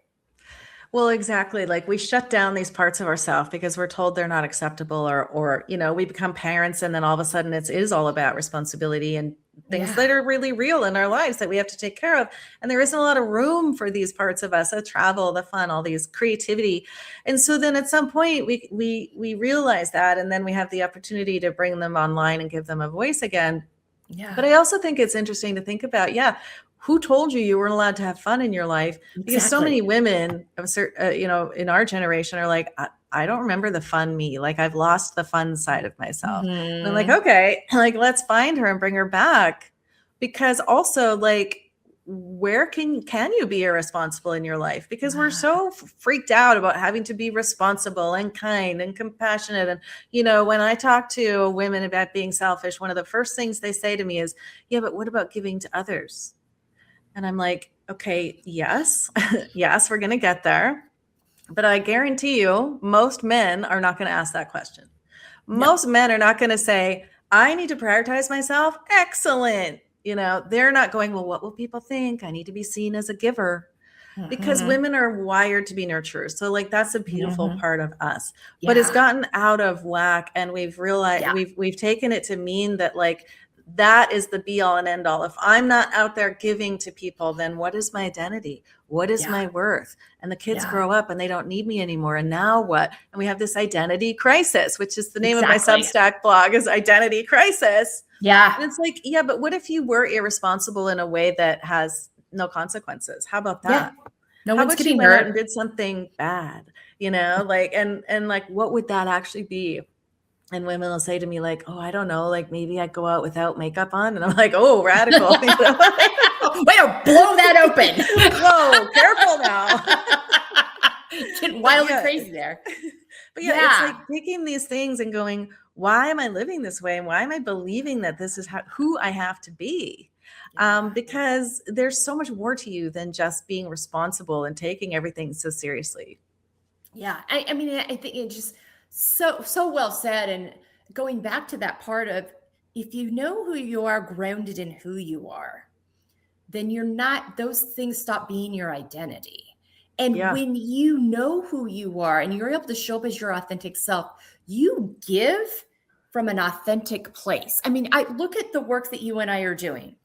Well, exactly. Like we shut down these parts of ourselves because we're told they're not acceptable, or we become parents, and then all of a sudden it is all about responsibility and things that are really real in our lives that we have to take care of. And there isn't a lot of room for these parts of us, the travel, the fun, all these creativity. And so then at some point we realize that, and then we have the opportunity to bring them online and give them a voice again. Yeah. But I also think it's interesting to think about, who told you weren't allowed to have fun in your life? Because so many women, in our generation are like, I don't remember the fun me. Like I've lost the fun side of myself. And I'm like, okay, like let's find her and bring her back. Because also like, where can you be irresponsible in your life? Because we're so freaked out about having to be responsible and kind and compassionate. And, when I talk to women about being selfish, one of the first things they say to me is, yeah, but what about giving to others? And I'm like, okay, yes, yes, we're going to get there. But I guarantee you, most men are not going to ask that question. Most men are not going to say, I need to prioritize myself. Excellent. They're not going, well, what will people think? I need to be seen as a giver. Because women are wired to be nurturers. So like, that's a beautiful part of us, but it's gotten out of whack. And we've realized we've taken it to mean that like, that is the be all and end all. If I'm not out there giving to people, then what is my identity? What is my worth? And the kids grow up and they don't need me anymore. And now what? And we have this identity crisis, which is the name of my Substack blog, is Identity Crisis. Yeah. And it's like, but what if you were irresponsible in a way that has no consequences? How about that? Yeah. No one's getting hurt and did something bad, like, and like, what would that actually be? And women will say to me like, oh, I don't know, like maybe I'd go out without makeup on. And I'm like, oh, radical. Way to blow that open. Whoa, careful now. Getting wildly crazy there. But it's like taking these things and going, why am I living this way? And why am I believing that this is who I have to be? Because there's so much more to you than just being responsible and taking everything so seriously. Yeah. I mean, I think it just, so well said. And going back to that part of, if you know who you are, grounded in who you are, then those things stop being your identity. And when you know who you are and you're able to show up as your authentic self, you give from an authentic place. I mean, I look at the work that you and I are doing.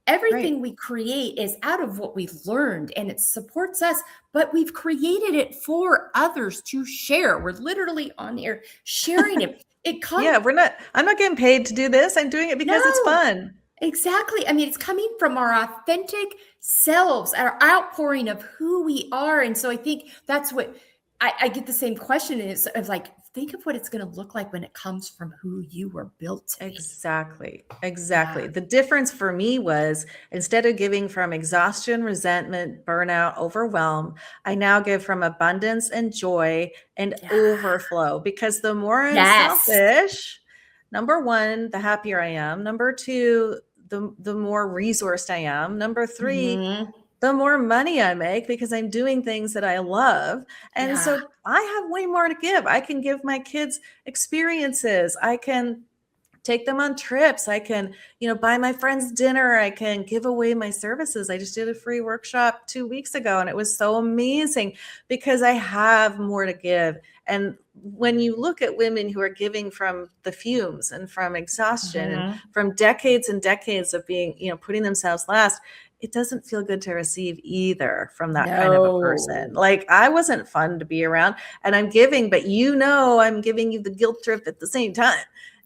Everything we create is out of what we've learned, and it supports us, but we've created it for others to share. We're literally on air sharing it. I'm not getting paid to do this. I'm doing it because it's fun. Exactly. I mean, it's coming from our authentic selves, our outpouring of who we are. And so I think that's what I get the same question is like, think of what it's going to look like when it comes from who you were built to be. Exactly. The difference for me was, instead of giving from exhaustion, resentment, burnout, overwhelm, I now give from abundance and joy and overflow. Because the more I'm selfish, number one, the happier I am. Number two, the more resourced I am. Number three, the more money I make because I'm doing things that I love. And so I have way more to give. I can give my kids experiences. I can take them on trips. I can, buy my friends dinner. I can give away my services. I just did a free workshop 2 weeks ago, and it was so amazing because I have more to give. And when you look at women who are giving from the fumes and from exhaustion and from decades and decades of being, putting themselves last, it doesn't feel good to receive either from that kind of a person. Like, I wasn't fun to be around, and I'm giving, but I'm giving you the guilt trip at the same time.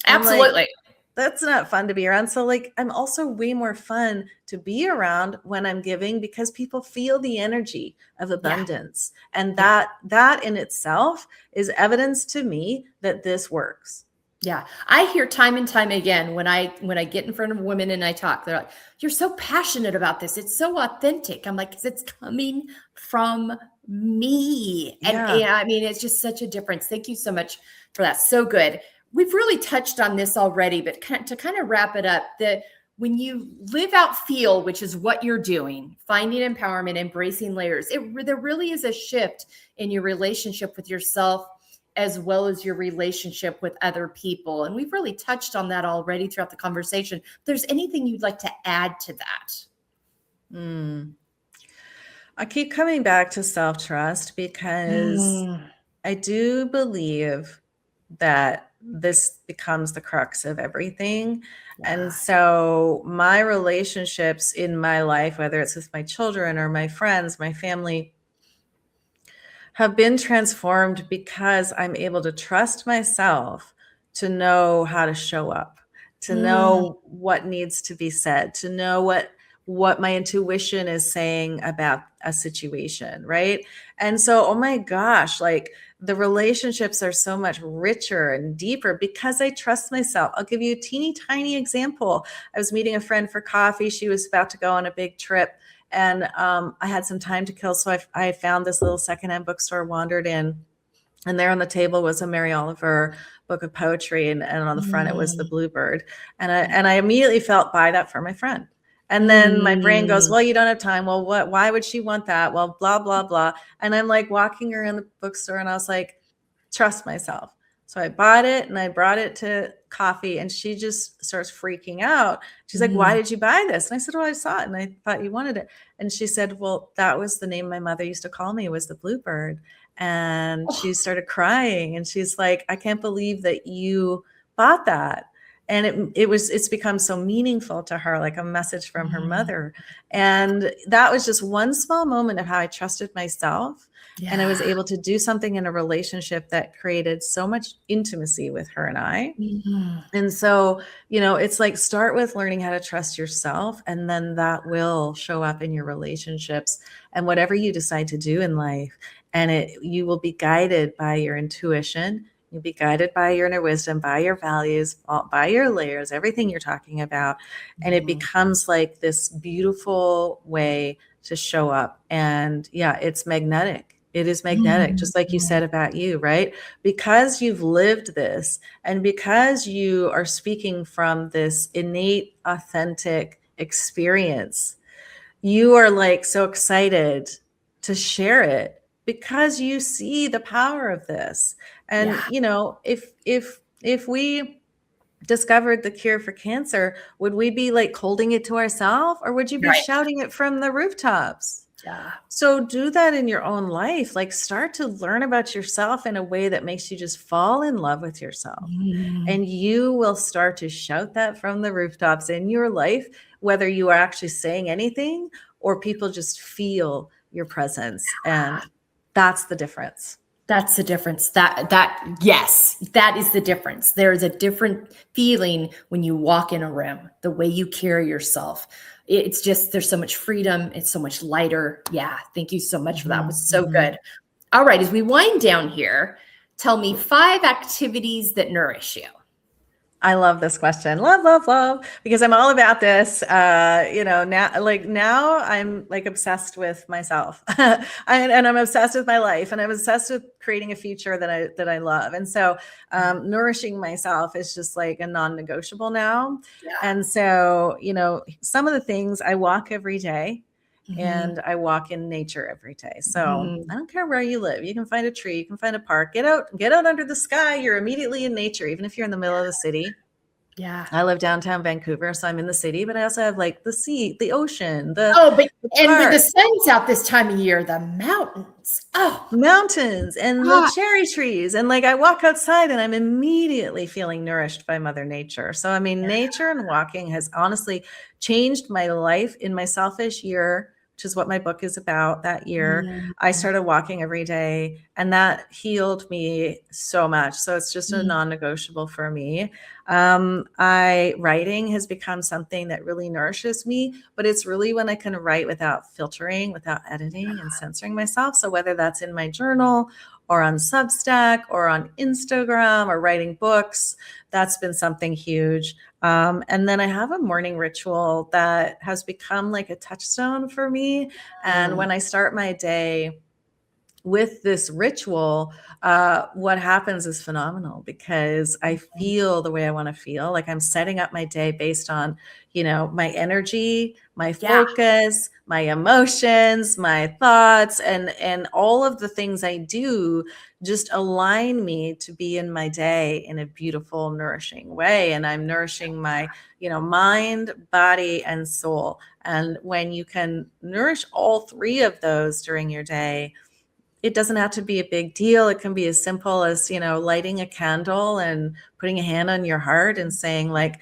Absolutely. Like, that's not fun to be around. So like, I'm also way more fun to be around when I'm giving, because people feel the energy of abundance. And that in itself is evidence to me that this works. Yeah. I hear time and time again when I get in front of women and I talk, they're like, you're so passionate about this. It's so authentic. I'm like, 'cause it's coming from me. And I mean, it's just such a difference. Thank you so much for that. So good. We've really touched on this already, but to kind of wrap it up, that when you live out feel, which is what you're doing, finding empowerment, embracing layers, there really is a shift in your relationship with yourself, as well as your relationship with other people. And we've really touched on that already throughout the conversation. If there's anything you'd like to add to that? I keep coming back to self-trust because I do believe that this becomes the crux of everything. And so my relationships in my life, whether it's with my children or my friends, my family, have been transformed because I'm able to trust myself to know how to show up, to know what needs to be said, to know what my intuition is saying about a situation, right? And so, oh my gosh, like, the relationships are so much richer and deeper because I trust myself. I'll give you a teeny tiny example. I was meeting a friend for coffee. She was about to go on a big trip, and I had some time to kill. So I found this little secondhand bookstore, wandered in, and there on the table was a Mary Oliver book of poetry. And on the front, it was the Bluebird. And I immediately felt, buy that for my friend. And then my brain goes, well, you don't have time. Well, why would she want that? Well, blah, blah, blah. And I'm like walking around the bookstore, and I was like, trust myself. So I bought it and I brought it to coffee, and she just starts freaking out. She's like, why did you buy this? And I said, well, I saw it and I thought you wanted it. And she said, well, that was the name my mother used to call me, was the Bluebird. And she started crying, and she's like, I can't believe that you bought that. And it's become so meaningful to her, like a message from her mother. And that was just one small moment of how I trusted myself. And I was able to do something in a relationship that created so much intimacy with her and I. And so, it's like, start with learning how to trust yourself, and then that will show up in your relationships and whatever you decide to do in life. And you will be guided by your intuition. You'll be guided by your inner wisdom, by your values, by your layers, everything you're talking about. And it becomes like this beautiful way to show up. And it's magnetic. It is magnetic, just like you said about you, right? Because you've lived this, and because you are speaking from this innate, authentic experience, you are like so excited to share it because you see the power of this. And, if we discovered the cure for cancer, would we be like holding it to ourselves, or would you be shouting it from the rooftops? So do that in your own life. Like, start to learn about yourself in a way that makes you just fall in love with yourself. And you will start to shout that from the rooftops in your life, whether you are actually saying anything or people just feel your presence. And that's the difference. That's the difference. Yes, that is the difference. There is a different feeling when you walk in a room, the way you carry yourself. It's just, there's so much freedom. It's so much lighter. Yeah. Thank you so much for that. It was so good. All right. As we wind down here, tell me 5 activities that nourish you. I love this question. Love, because I'm all about this. Now I'm like obsessed with myself and I'm obsessed with my life, and I'm obsessed with creating a future that I love. And so nourishing myself is just like a non-negotiable now. And so, some of the things, I walk every day. And I walk in nature every day. So I don't care where you live. You can find a tree, you can find a park, get out under the sky. You're immediately in nature, even if you're in the middle of the city. Yeah. I live downtown Vancouver, so I'm in the city, but I also have like the sea, the ocean, the Oh, but and when the park, sun's out this time of year, the mountains. Oh, mountains, and the God. cherry trees. And like I walk outside and I'm immediately feeling nourished by Mother Nature. So, I mean, nature and walking has honestly changed my life in my selfish year, which is what my book is about that year. I Mm, started walking every day and that healed me so much. So it's just a mm, non-negotiable for me. Writing has become something that really nourishes me, but it's really when I can write without filtering, without editing and censoring myself. So whether that's in my journal or on Substack or on Instagram or writing books, that's been something huge. And then I have a morning ritual that has become like a touchstone for me. And mm, when I start my day with this ritual, what happens is phenomenal because I feel the way I want to feel. Like I'm setting up my day based on, my energy, my yeah. focus, my emotions, my thoughts, and all of the things I do just align me to be in my day in a beautiful, nourishing way. And I'm nourishing my, mind, body, and soul. And when you can nourish all three of those during your day, it doesn't have to be a big deal. It can be as simple as, lighting a candle and putting a hand on your heart and saying like,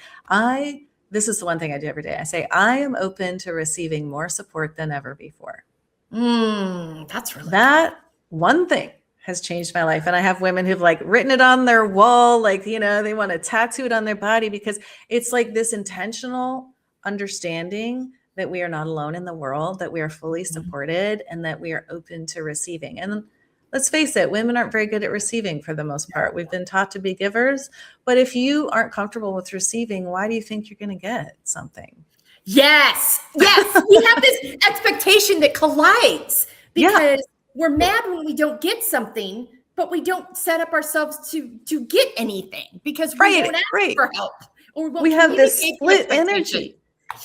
this is the one thing I do every day. I say, I am open to receiving more support than ever before. That's really good. That one thing has changed my life. And I have women who've like written it on their wall, like, they want to tattoo it on their body because it's like this intentional understanding that we are not alone in the world, that we are fully supported, and that we are open to receiving. And let's face it, women aren't very good at receiving for the most part. We've been taught to be givers, but if you aren't comfortable with receiving, why do you think you're going to get something? Yes. Yes. We have this expectation that collides Yeah, because we're mad when we don't get something, but we don't set up ourselves to get anything because we won't ask right. for help or we won't We have this communicate the split expectation. energy.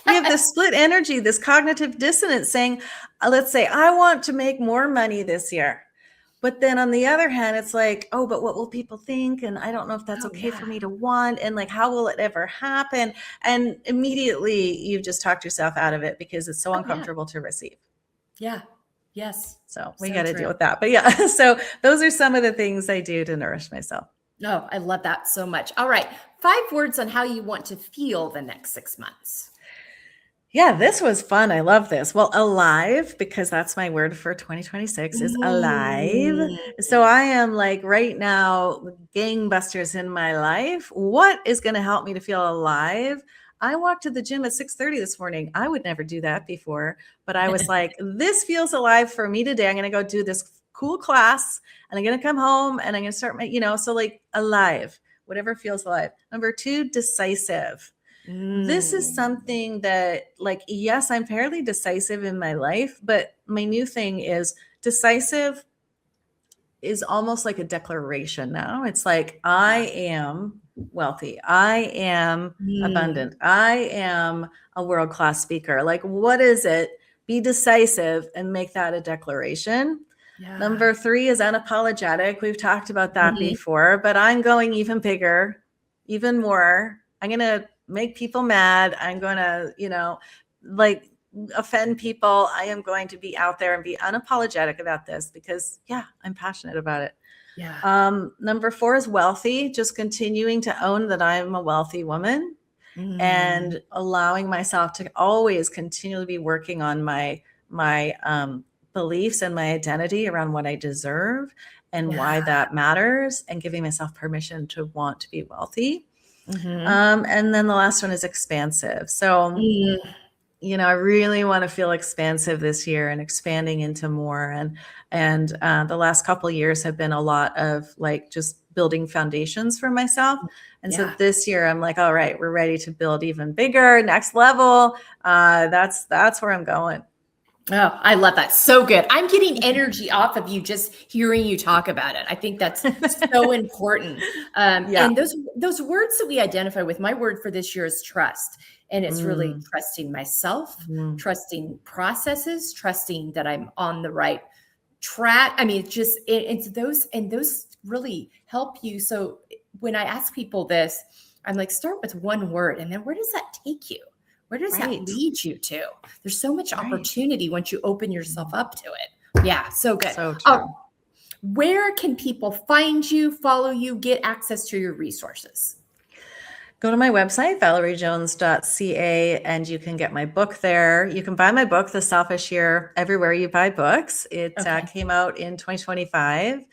We have this split energy, this cognitive dissonance saying, let's say, I want to make more money this year. But then on the other hand, it's like, oh, but what will people think? And I don't know if that's Oh, okay yeah. for me to want. And like, how will it ever happen? And immediately you've just talked yourself out of it because it's so Oh, yeah. uncomfortable to receive. Yeah. Yes. So we So got to true. deal with that. But yeah, so those are some of the things I do to nourish myself. Oh, I love that so much. All right. 5 words on how you want to feel the next 6 months. Yeah, this was fun. I love this. Well, alive, because that's my word for 2026 is alive. So I am like right now, gangbusters in my life. What is going to help me to feel alive? I walked to the gym at 6:30 this morning. I would never do that before, but I was like, this feels alive for me today. I'm going to go do this cool class and I'm going to come home and I'm going to start my, so like alive, whatever feels alive. Number 2, decisive. This is something that, like, yes, I'm fairly decisive in my life, but my new thing is decisive is almost like a declaration now. It's like, I am wealthy. I am abundant. I am a world-class speaker. Like, what is it? Be decisive and make that a declaration. Yeah. Number 3 is unapologetic. We've talked about that Mhm. before, but I'm going even bigger, even more. I'm going to make people mad. I'm going to, like offend people. I am going to be out there and be unapologetic about this because, yeah, I'm passionate about it. Yeah. Number 4 is wealthy, just continuing to own that I'm a wealthy woman and allowing myself to always continually be working on my beliefs and my identity around what I deserve and why that matters, and giving myself permission to want to be wealthy. And then the last one is expansive. So, I really want to feel expansive this year and expanding into more. And the last couple of years have been a lot of like just building foundations for myself. And so this year I'm like, all right, we're ready to build even bigger, next level. That's where I'm going. Oh, I love that. So good. I'm getting energy off of you just hearing you talk about it. I think that's so important. And those words that we identify with, my word for this year is trust. And it's really trusting myself, trusting processes, trusting that I'm on the right track. I mean, it's those really help you. So when I ask people this, I'm like, start with one word. And then where does that take you? Where does that Right. lead you to? There's so much Right. opportunity once you open yourself up to it. Yeah, so good. So true. Where can people find you, follow you, get access to your resources? Go to my website, valeriejones.ca, and you can get my book there. You can buy my book, The Selfish Year, everywhere you buy books. It came out in 2025,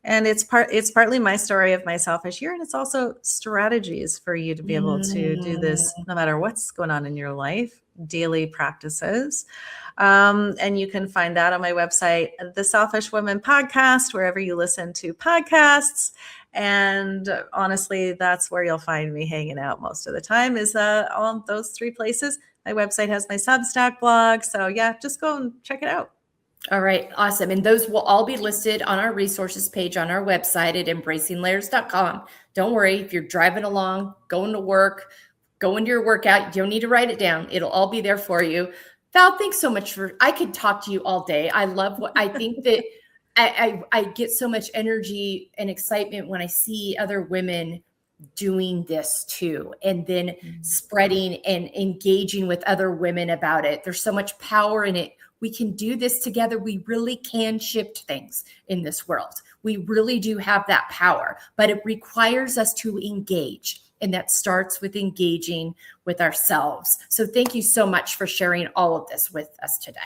and it's partly my story of my selfish year, and it's also strategies for you to be able to do this no matter what's going on in your life, daily practices. And you can find that on my website, The Selfish Woman Podcast, wherever you listen to podcasts. And honestly, that's where you'll find me hanging out most of the time, is on those three places. My website has my Substack blog. So yeah, just go and check it out. All right, awesome. And those will all be listed on our resources page on our website at embracinglayers.com. Don't worry, if you're driving along, going to work, going to your workout, you don't need to write it down. It'll all be there for you. Val, thanks so much I could talk to you all day. I love what I think that I get so much energy and excitement when I see other women doing this too, and then spreading and engaging with other women about it. There's so much power in it. We can do this together. We really can shift things in this world. We really do have that power, but it requires us to engage. And that starts with engaging with ourselves. So thank you so much for sharing all of this with us today.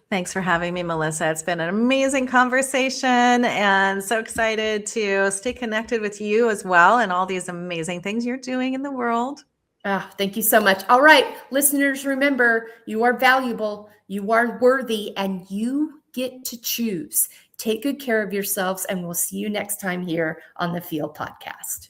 Thanks for having me, Melissa. It's been an amazing conversation, and so excited to stay connected with you as well and all these amazing things you're doing in the world. Thank you so much. All right, listeners, remember, you are valuable, you are worthy, and you get to choose. Take good care of yourselves, and we'll see you next time here on the Feel Podcast.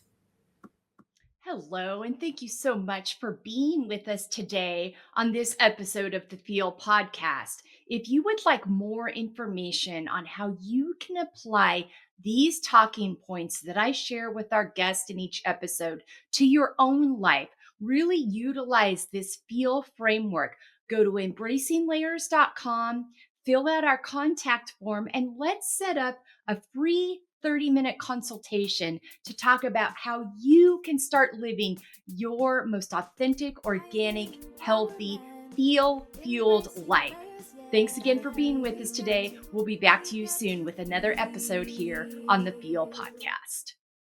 Hello, and thank you so much for being with us today on this episode of the Feel Podcast. If you would like more information on how you can apply these talking points that I share with our guests in each episode to your own life, really utilize this Feel framework, go to embracinglayers.com, fill out our contact form, and let's set up a free 30-minute consultation to talk about how you can start living your most authentic, organic, healthy, feel-fueled life. Thanks again for being with us today. We'll be back to you soon with another episode here on the Feel Podcast.